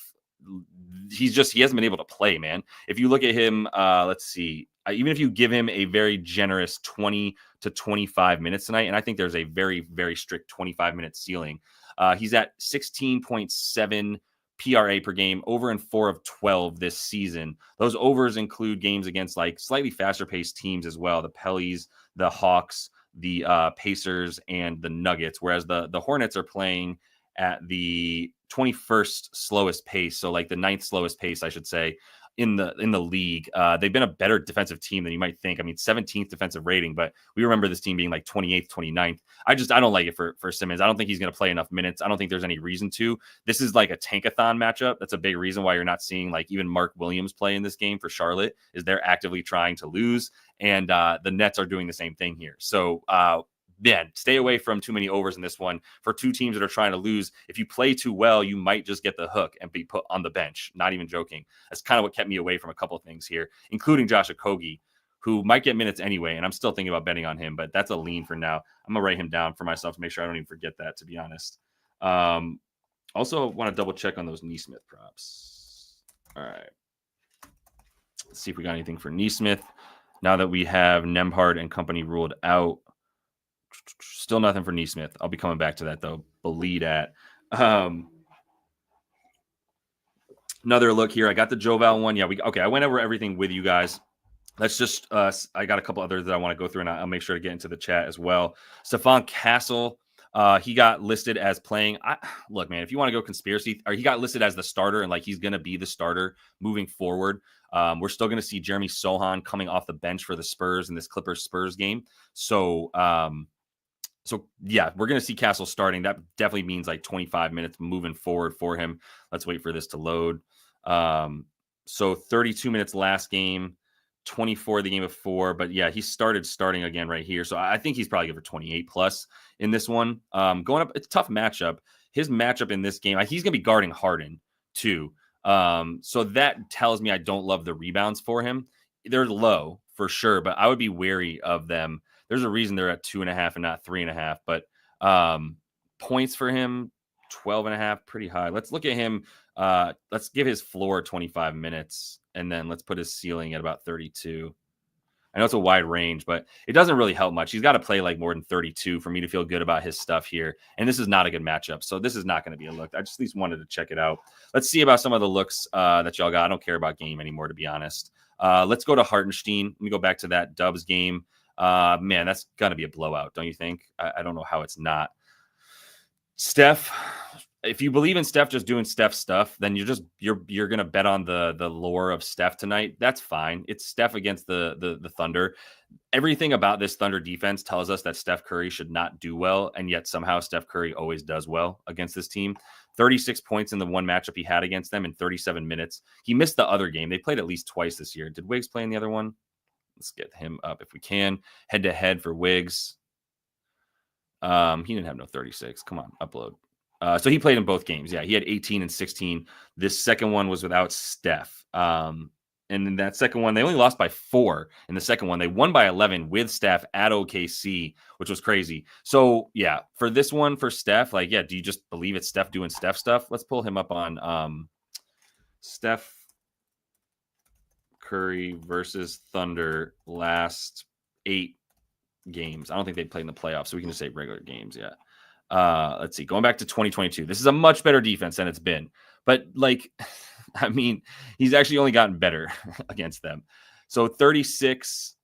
he hasn't been able to play, man. If you look at him, let's see, even if you give him a very generous 20 to 25 minutes tonight, and I think there's a very, very strict 25-minute ceiling, he's at 16.7 PRA per game, over in 4 of 12 this season. Those overs include games against like slightly faster paced teams as well, the Pellies, the Hawks, the Pacers, and the Nuggets, whereas the Hornets are playing at the 21st slowest pace, so like the 9th slowest pace, I should say, in the league. They've been a better defensive team than you might think. I mean, 17th defensive rating, but we remember this team being like 28th, 29th. I don't like it for Simmons. I don't think he's going to play enough minutes. I don't think there's any reason to. This is like a tankathon matchup. That's a big reason why you're not seeing like even Mark Williams play in this game for Charlotte, is they're actively trying to lose, and the Nets are doing the same thing here. So man, stay away from too many overs in this one. For two teams that are trying to lose, if you play too well, you might just get the hook and be put on the bench. Not even joking. That's kind of what kept me away from a couple of things here, including Josh Okogie, who might get minutes anyway, and I'm still thinking about betting on him, but that's a lean for now. I'm going to write him down for myself to make sure I don't even forget that, to be honest. Also want to double check on those Nesmith props. All right. Let's see if we got anything for Nesmith. Now that we have Nembhard and company ruled out, still nothing for Nesmith. I'll be coming back to that, though. Believe that. Another look here. I got the Joval one. Yeah, I went over everything with you guys. Let's just I got a couple others that I want to go through, and I'll make sure to get into the chat as well. Stephon Castle, he got listed as playing. Look, man, if you want to go conspiracy, or he got listed as the starter, and like he's going to be the starter moving forward. We're still going to see Jeremy Sohan coming off the bench for the Spurs in this Clippers-Spurs game. So yeah, we're going to see Castle starting. That definitely means like 25 minutes moving forward for him. Let's wait for this to load. So 32 minutes last game, 24 the game before. But yeah, he starting again right here. So I think he's probably good for 28 plus in this one. Going up, it's a tough matchup. His matchup in this game, he's going to be guarding Harden too. So that tells me I don't love the rebounds for him. They're low for sure, but I would be wary of them. There's a reason they're at 2.5 and not 3.5, but points for him, 12.5, pretty high. Let's look at him. Let's give his floor 25 minutes, and then let's put his ceiling at about 32. I know it's a wide range, but it doesn't really help much. He's got to play like more than 32 for me to feel good about his stuff here. And this is not a good matchup, so this is not going to be a look. I just at least wanted to check it out. Let's see about some of the looks that y'all got. I don't care about game anymore, to be honest. Let's go to Hartenstein. Let me go back to that Dubs game. Man, that's gonna be a blowout, don't you think? I don't know how it's not. Steph, if you believe in Steph just doing Steph stuff, then you're gonna bet on the lore of Steph tonight. That's fine. It's Steph against the Thunder. Everything about this Thunder defense tells us that Steph Curry should not do well, and yet somehow Steph Curry always does well against this team. 36 points in the one matchup he had against them in 37 minutes. He missed the other game. They played at least twice this year. Did Wiggs play in the other one? Let's get him up if we can. Head-to-head for Wiggs. He didn't have no 36. Come on, upload. So he played in both games. Yeah, he had 18 and 16. This second one was without Steph. And in that second one, they only lost by 4. In the second one, they won by 11 with Steph at OKC, which was crazy. So, yeah, for this one, for Steph, like, yeah, do you just believe it's Steph doing Steph stuff? Let's pull him up on Steph Curry versus Thunder last 8 games. I don't think they played in the playoffs, so we can just say regular games. Yeah. Let's see. Going back to 2022, this is a much better defense than it's been. But, like, I mean, he's actually only gotten better against them. So 36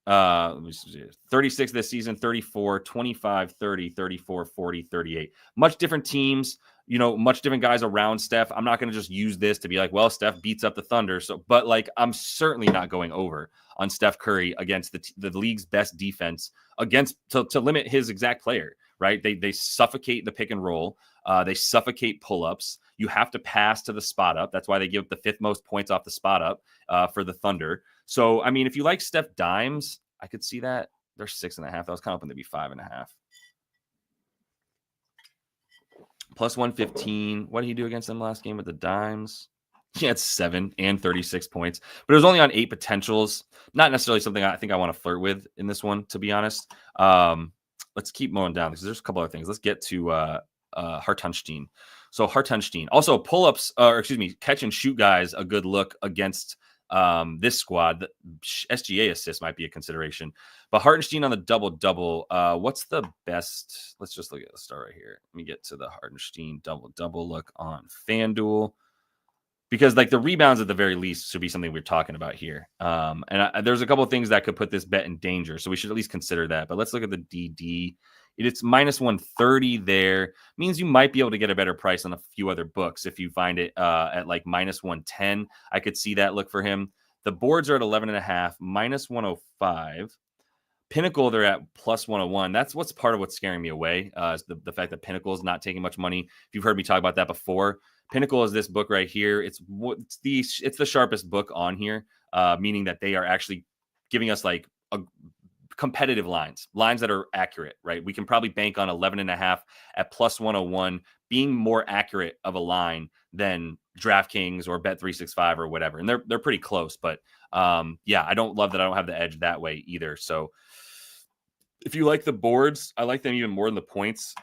this season, 34, 25, 30, 34, 40, 38. Much different teams. much different guys around Steph. I'm not going to just use this to be like, well, Steph beats up the Thunder. But like, I'm certainly not going over on Steph Curry against the league's best defense to limit his exact player, right? They suffocate the pick and roll. They suffocate pull-ups. You have to pass to the spot up. That's why they give up the 5th most points off the spot up for the Thunder. So, I mean, if you like Steph dimes, I could see that. They're 6.5. I was kind of hoping to be 5.5. Plus 115. What did he do against them last game with the dimes? He had 7 and 36 points, but it was only on 8 potentials. Not necessarily something I think I want to flirt with in this one, to be honest. Let's keep mowing down because there's a couple other things. Let's get to Hartenstein. So Hartenstein. Also pull-ups, catch and shoot guys, a good look against this squad. The SGA assist might be a consideration. But Hartenstein on the double-double, what's the best? Let's just look at the start right here. Let me get to the Hartenstein double-double look on FanDuel. Because like the rebounds at the very least should be something we're talking about here. There's a couple of things that could put this bet in danger. So we should at least consider that. But let's look at the DD. It's minus 130 there. Means you might be able to get a better price on a few other books. If you find it at like minus 110, I could see that look for him. The boards are at 11.5, minus 105. Pinnacle, they're at plus 101. That's what's part of what's scaring me away. Is the fact that Pinnacle is not taking much money. If you've heard me talk about that before, Pinnacle is this book right here. It's the sharpest book on here, meaning that they are actually giving us like a competitive lines that are accurate, right? We can probably bank on 11.5 at plus 101 being more accurate of a line than DraftKings or Bet365 or whatever. And they're pretty close, but yeah, I don't love that I don't have the edge that way either. So if you like the boards, I like them even more than the points.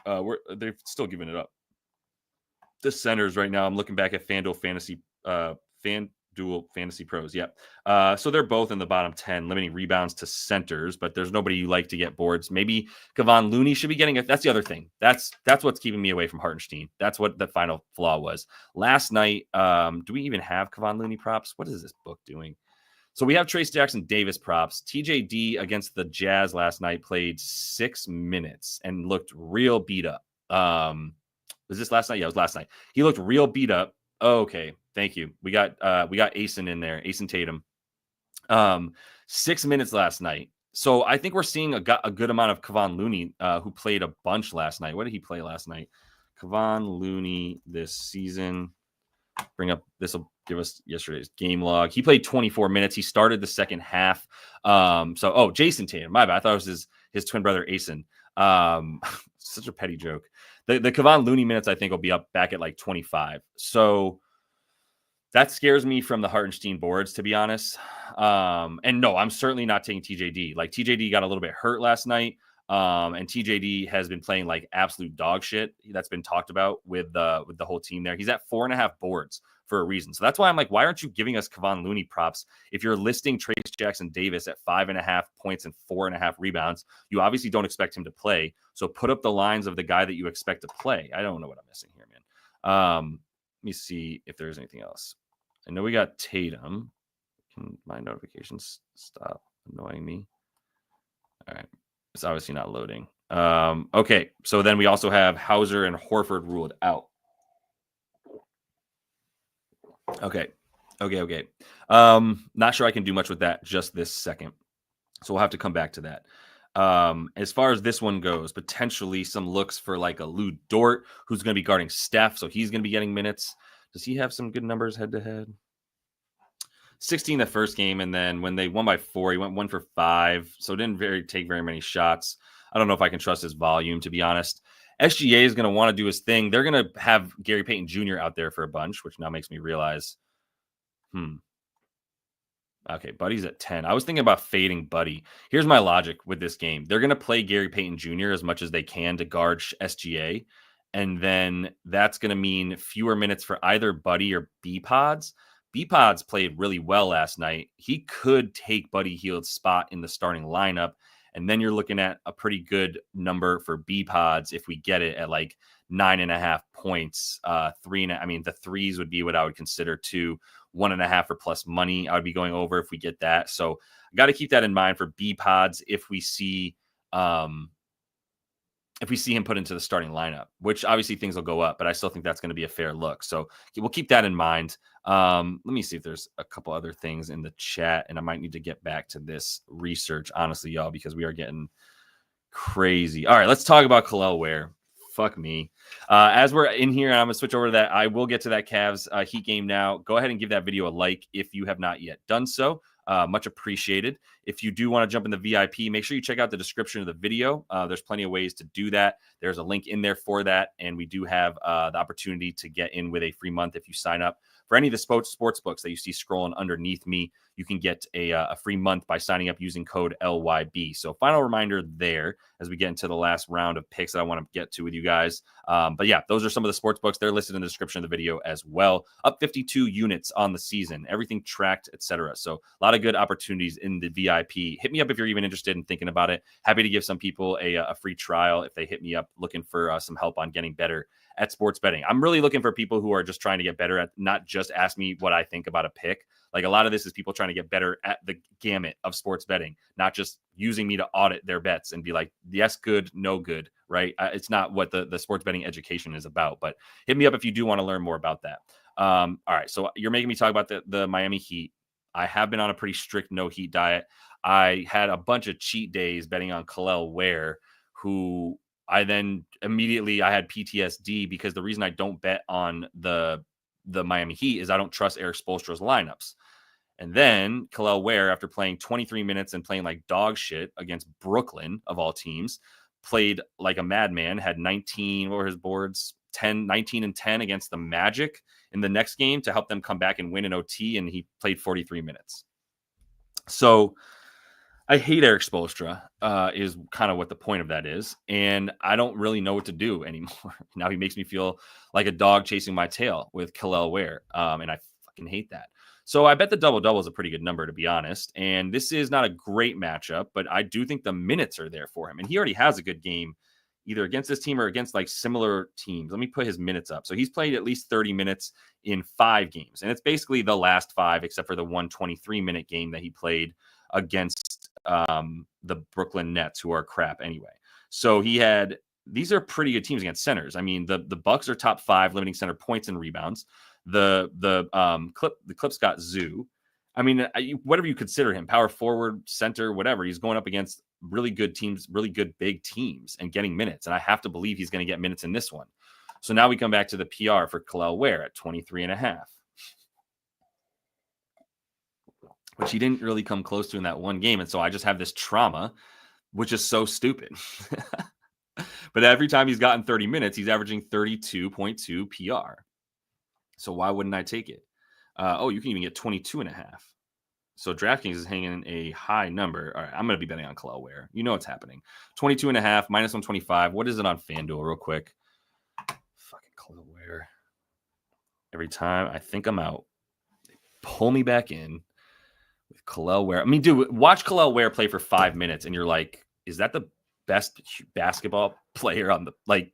They've still given it up. The centers right now, I'm looking back at FanDuel Fantasy Pros. Yep. So they're both in the bottom 10, limiting rebounds to centers, but there's nobody you like to get boards. Maybe Kevon Looney should be getting it. That's the other thing. That's what's keeping me away from Hartenstein. That's what the final flaw was. Last night, do we even have Kevon Looney props? What is this book doing? So we have Trace Jackson Davis props. TJD against the Jazz last night played 6 minutes and looked real beat up. Was this last night? Yeah, it was last night. He looked real beat up. Oh, okay. Thank you. We got Asen in there, Asen Tatum. 6 minutes last night. So I think we're seeing a good amount of Kevon Looney, who played a bunch last night. What did he play last night? Kevon Looney this season. This will give us yesterday's game log. He played 24 minutes. He started the second half. Jason Tatum. My bad. I thought it was his twin brother Asen. Such a petty joke. The Kevon Looney minutes, I think, will be up back at like 25. So that scares me from the Hartenstein boards, to be honest. And no, I'm certainly not taking TJD. Like TJD got a little bit hurt last night. And TJD has been playing like absolute dog shit. That's been talked about with the whole team there. He's at 4.5 boards for a reason. So that's why I'm like, why aren't you giving us Kevon Looney props? If you're listing Trace Jackson Davis at 5.5 points and 4.5 rebounds, you obviously don't expect him to play. So put up the lines of the guy that you expect to play. I don't know what I'm missing here, man. Let me see if there's anything else. I know we got Tatum. Can my notifications stop annoying me? All right. It's obviously not loading. Okay. So then we also have Hauser and Horford ruled out. Okay. Not sure I can do much with that just this second. So we'll have to come back to that. As far as this one goes, potentially some looks for like a Lou Dort, who's going to be guarding Steph. So he's going to be getting minutes. Does he have some good numbers head to head? 16 the first game, and then when they won by 4, he went 1 for 5, so didn't take very many shots. I don't know if I can trust his volume, to be honest. SGA is going to want to do his thing. They're going to have Gary Payton Jr. out there for a bunch, which now makes me realize, okay, Buddy's at 10. I was thinking about fading Buddy. Here's my logic with this game. They're going to play Gary Payton Jr. as much as they can to guard SGA, and then that's going to mean fewer minutes for either Buddy or B-Pods. B-Pods played really well last night. He could take Buddy Hield's spot in the starting lineup, and then you're looking at a pretty good number for B-Pods if we get it at like 9.5 points. The threes would be what I would consider 1.5 for plus money. I would be going over if we get that. So I got to keep that in mind for B-Pods if we see if we see him put into the starting lineup, which obviously things will go up, but I still think that's going to be a fair look. So we'll keep that in mind. Let me see if there's a couple other things in the chat, and I might need to get back to this research, honestly, y'all, because we are getting crazy. All right, let's talk about Kel'el Ware. Fuck me. As we're in here, I'm going to switch over to that. I will get to that Cavs Heat game now. Go ahead and give that video a like if you have not yet done so. Much appreciated. If you do want to jump in the VIP, make sure you check out the description of the video. There's plenty of ways to do that. There's a link in there for that. And we do have the opportunity to get in with a free month if you sign up. For any of the sports books that you see scrolling underneath me, you can get a free month by signing up using code LYB. So final reminder there as we get into the last round of picks that I want to get to with you guys. But yeah, those are some of the sports books. They're listed in the description of the video as well. Up 52 units on the season, everything tracked, etc. So a lot of good opportunities in the VIP. Hit me up if you're even interested in thinking about it. Happy to give some people a free trial if they hit me up looking for some help on getting better at sports betting. I'm really looking for people who are just trying to get better at, not just ask me what I think about a pick. Like a lot of this is people trying to get better at the gamut of sports betting, not just using me to audit their bets and be like, yes, good, no good, right? It's not what the sports betting education is about, but hit me up if you do want to learn more about that. All right. So you're making me talk about the Miami Heat. I have been on a pretty strict no heat diet. I had a bunch of cheat days betting on Kel'el Ware, who I then immediately I had PTSD because the reason I don't bet on the Miami Heat is I don't trust Eric Spoelstra's lineups. And then Kel'el Ware, after playing 23 minutes and playing like dog shit against Brooklyn, of all teams, played like a madman, had 19, what were his boards? 19 and 10 against the Magic in the next game to help them come back and win in OT, and he played 43 minutes. So I hate Eric Spoelstra, is kind of what the point of that is. And I don't really know what to do anymore. Now he makes me feel like a dog chasing my tail with Kel'el Ware. And I fucking hate that. So I bet the double-double is a pretty good number, to be honest. And this is not a great matchup, but I do think the minutes are there for him. And he already has a good game, either against this team or against like similar teams. Let me put his minutes up. So he's played at least 30 minutes in 5 games. And it's basically the last 5, except for the 123-minute game that he played against the Brooklyn Nets, who are crap anyway. So these are pretty good teams against centers. I mean, the Bucks are top 5 limiting center points and rebounds. The Clips got Zoo. I mean, whatever you consider him, power forward, center, whatever, he's going up against really good teams, really good big teams, and getting minutes. And I have to believe he's going to get minutes in this one. So now we come back to the PR for Kel'el Ware at 23.5. Which he didn't really come close to in that one game. And so I just have this trauma, which is so stupid. But every time he's gotten 30 minutes, he's averaging 32.2 PR. So why wouldn't I take it? You can even get 22.5. So DraftKings is hanging a high number. All right, I'm going to be betting on Kel'el Ware. You know what's happening. 22.5, minus 125. What is it on FanDuel real quick? Fucking Kel'el Ware. Every time I think I'm out, they pull me back in with Kel'el Ware. I mean, dude, watch Kel'el Ware play for 5 minutes and you're like, is that the best basketball player on the, like,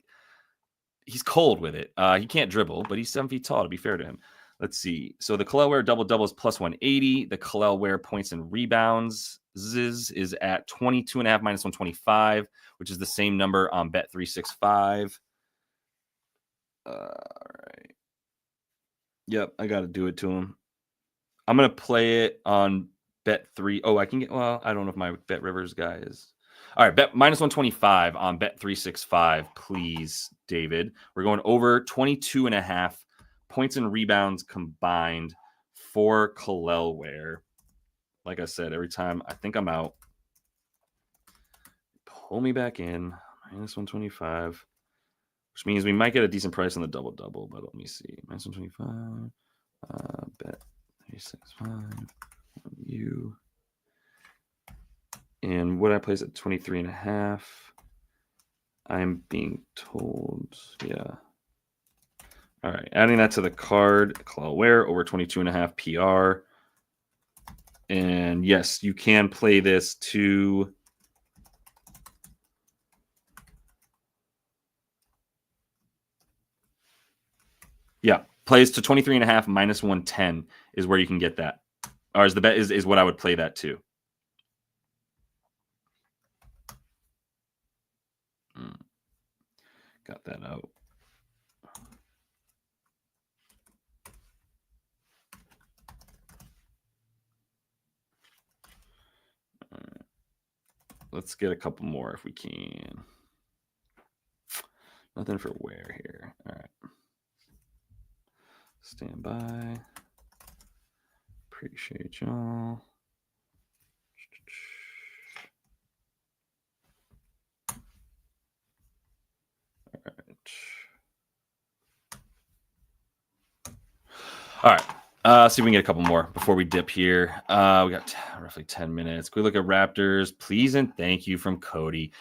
he's cold with it. He can't dribble, but he's 7 feet tall, to be fair to him. Let's see. So the Kel'el Ware double-double is plus 180. The Kel'el Ware points and rebounds is at 22.5 minus 125, which is the same number on Bet365. All right. Yep, I got to do it to him. I'm going to play it on Bet3. Oh, I can get, well, I don't know if my Bet Rivers guy is. All right, bet minus 125 on Bet365, please, David. We're going over 22.5 points and rebounds combined for Kel'el Ware. Like I said, every time I think I'm out, pull me back in, minus 125, which means we might get a decent price on the double-double, but let me see. Minus 125, Bet365, you. And what I place at 23.5, I'm being told, yeah. All right, adding that to the card, Kel'el Ware over 22.5 PR. And yes, you can play this to plays to 23.5 minus 110 is where you can get that. Or is the bet is what I would play that to. Got that out. All right. Let's get a couple more if we can. Nothing for wear here. All right. Stand by. Appreciate y'all. All right. All right. See if we can get a couple more before we dip here. We got roughly 10 minutes. Can we look at Raptors? Please and thank you from Cody.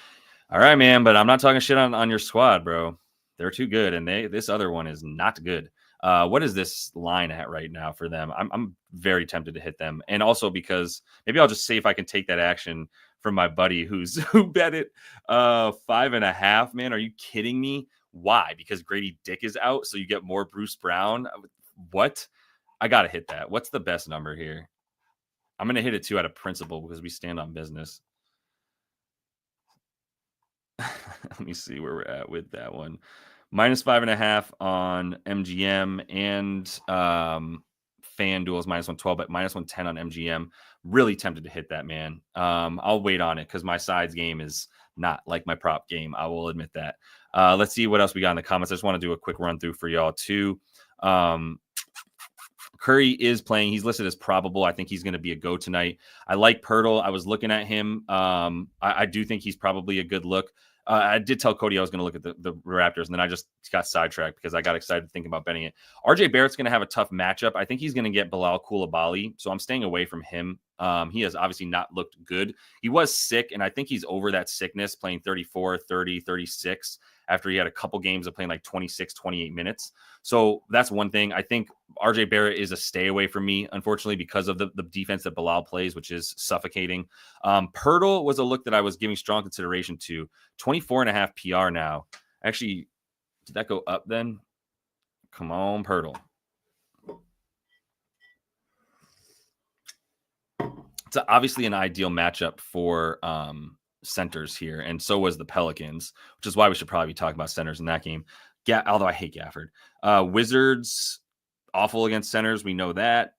All right, man, but I'm not talking shit on your squad, bro. They're too good, and this other one is not good. What is this line at right now for them? I'm very tempted to hit them, and also because maybe I'll just see if I can take that action from my buddy who bet it 5.5. Man, are you kidding me? Why? Because Grady Dick is out, so you get more Bruce Brown. What? I gotta hit that. What's the best number here? I'm gonna hit it too out of principle because we stand on business. Let me see where we're at with that one. -5.5 on MGM and FanDuel is -112, but -110 on MGM. Really tempted to hit that, man. I'll wait on it because my sides game is not like my prop game. I will admit that. Let's see what else we got in the comments. I just want to do a quick run through for y'all too. Curry is playing. He's listed as probable. I think he's going to be a go tonight. I like Pirtle. I was looking at him. I do think he's probably a good look. I did tell Cody I was going to look at the Raptors, and then I just got sidetracked because I got excited thinking about betting it. RJ Barrett's going to have a tough matchup. I think he's going to get Bilal Coulibaly, so I'm staying away from him. He has obviously not looked good. He was sick, and I think he's over that sickness, playing 34, 30, 36 after he had a couple games of playing like 26, 28 minutes. So that's one thing. I think RJ Barrett is a stay away from me, unfortunately, because of the defense that Bilal plays, which is suffocating. Pirtle was a look that I was giving strong consideration to. 24.5 PR now. Actually, did that go up then? Come on, Pirtle. It's obviously an ideal matchup for centers here, and so was the Pelicans, which is why we should probably be talking about centers in that game. Although I hate Gafford. Wizards, awful against centers. We know that.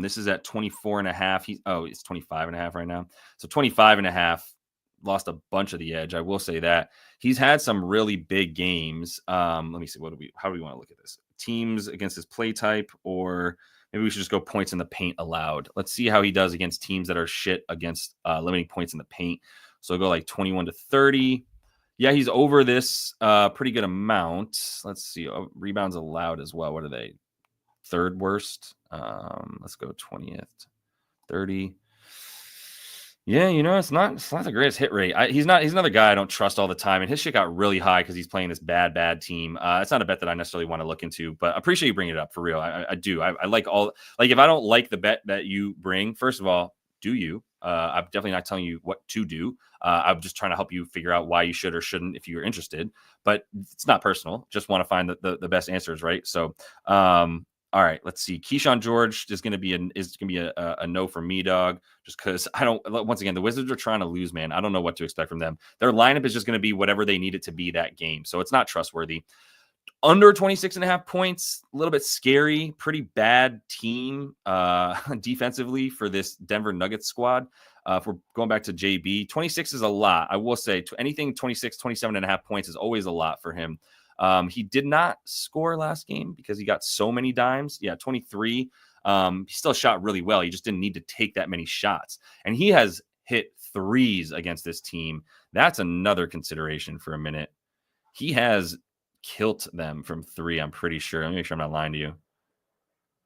This is at 24.5. It's 25.5 right now. So 25.5. Lost a bunch of the edge. I will say that. He's had some really big games. Let me see. How do we want to look at this? Teams against his play type, or maybe we should just go points in the paint allowed. Let's see how he does against teams that are shit against limiting points in the paint. So go like 21 to 30. Yeah, he's over this pretty good amount. Let's see. Rebounds allowed as well. What are they? Third worst. Let's go 20th, 30. Yeah, it's not the greatest hit rate. He's another guy I don't trust all the time, and his shit got really high because he's playing this bad team. It's not a bet that I necessarily want to look into, but I appreciate you bringing it up for real. I do. I like if I don't like the bet that you bring, first of all, do you? I'm definitely not telling you what to do. I'm just trying to help you figure out why you should or shouldn't if you're interested. But it's not personal. Just want to find the best answers, right? So, all right, let's see. Keyshawn George is going to be a no for me, dog. Just because I don't. Once again, the Wizards are trying to lose, man. I don't know what to expect from them. Their lineup is just going to be whatever they need it to be that game, so it's not trustworthy. Under 26.5 points, a little bit scary. Pretty bad team defensively for this Denver Nuggets squad. If we're going back to JB, 26 is a lot. I will say anything 26, 27.5 points is always a lot for him. He did not score last game because he got so many dimes. Yeah, 23. He still shot really well. He just didn't need to take that many shots. And he has hit threes against this team. That's another consideration for a minute. He has killed them from three, I'm pretty sure. Let me make sure I'm not lying to you.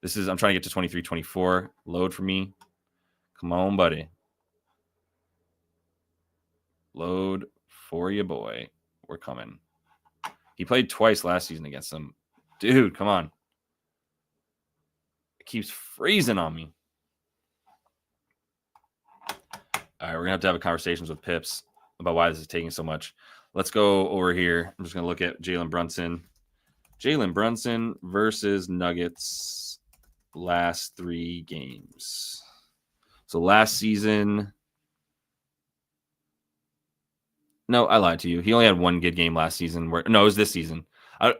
I'm trying to get to 23, 24. Load for me. Come on, buddy. Load for you, boy. We're coming. He played twice last season against them. Dude, come on. It keeps freezing on me. All right, we're going to have conversations with Pips about why this is taking so much. Let's go over here. I'm just going to look at Jalen Brunson. Jalen Brunson versus Nuggets last 3 games. So last season, No, I lied to you. He only had one good game last season. No, it was this season.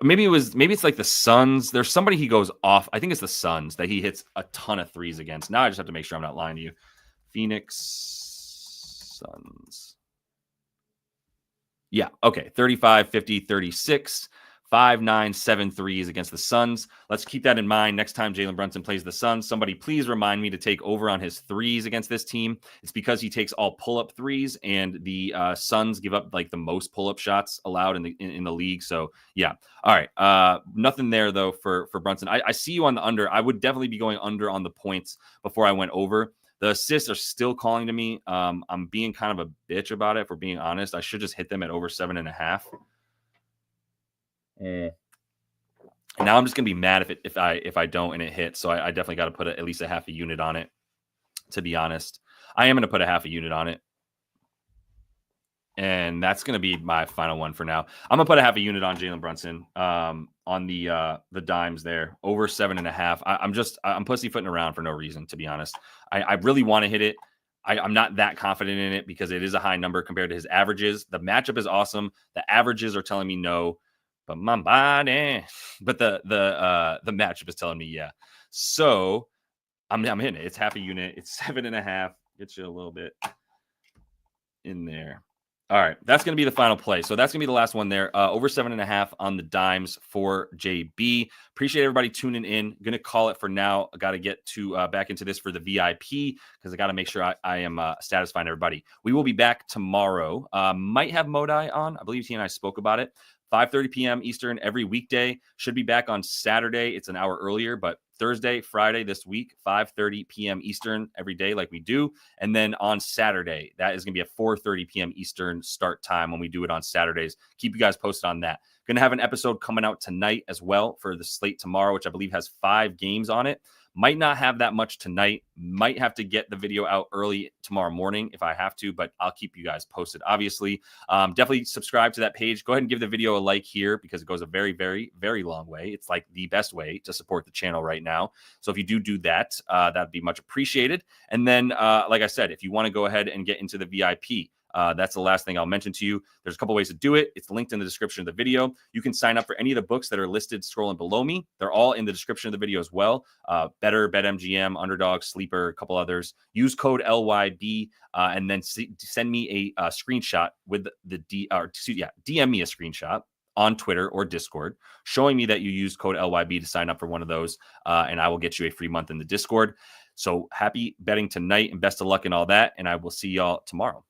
Maybe it's like the Suns. There's somebody he goes off. I think it's the Suns that he hits a ton of threes against. Now I just have to make sure I'm not lying to you. Phoenix Suns. Yeah. Okay. 35, 50, 36, 5, 9, 7 threes against the Suns. Let's keep that in mind next time Jalen Brunson plays the Suns. Somebody please remind me to take over on his threes against this team. It's because he takes all pull-up threes, and the Suns give up like the most pull-up shots allowed in the league. So yeah. All right. Nothing there though for Brunson. I see you on the under. I would definitely be going under on the points before I went over. The assists are still calling to me. I'm being kind of a bitch about it, if we're being honest. I should just hit them at over 7.5. And now I'm just gonna be mad if I don't and it hits. So I definitely got to put at least a half a unit on it. To be honest, I am gonna put a half a unit on it, and that's gonna be my final one for now. I'm gonna put a half a unit on Jalen Brunson. On the dimes there, over 7.5. I'm pussyfooting around for no reason, to be honest. I really want to hit it. I'm not that confident in it because it is a high number compared to his averages. The matchup is awesome. The averages are telling me no, but my body, but the matchup is telling me yeah. So I'm hitting it. It's half a unit. It's 7.5. Get you a little bit in there. All right, that's going to be the final play. So that's going to be the last one there. Over 7.5 on the dimes for JB. Appreciate everybody tuning in. Going to call it for now. I got to get to back into this for the VIP because I got to make sure I am satisfying everybody. We will be back tomorrow. Might have Modai on. I believe he and I spoke about it. 5:30 p.m. Eastern every weekday. Should be back on Saturday. It's an hour earlier, but Thursday, Friday this week, 5:30 p.m. Eastern every day like we do. And then on Saturday, that is going to be a 4:30 p.m. Eastern start time when we do it on Saturdays. Keep you guys posted on that. Going to have an episode coming out tonight as well for the slate tomorrow, which I believe has 5 games on it. Might not have that much tonight. Might have to get the video out early tomorrow morning if I have to, but I'll keep you guys posted. Obviously, definitely subscribe to that page. Go ahead and give the video a like here because it goes a very, very, very long way. It's like the best way to support the channel right now. So if you do that, that'd be much appreciated. And then, like I said, if you want to go ahead and get into the VIP, that's the last thing I'll mention to you. There's a couple ways to do it. It's linked in the description of the video. You can sign up for any of the books that are listed scrolling below me. They're all in the description of the video as well. BETR, BetMGM, Underdog, Sleeper, a couple others. Use code LYB and then send me a screenshot with DM me a screenshot on Twitter or Discord showing me that you used code LYB to sign up for one of those, and I will get you a free month in the Discord. So happy betting tonight and best of luck and all that, and I will see y'all tomorrow.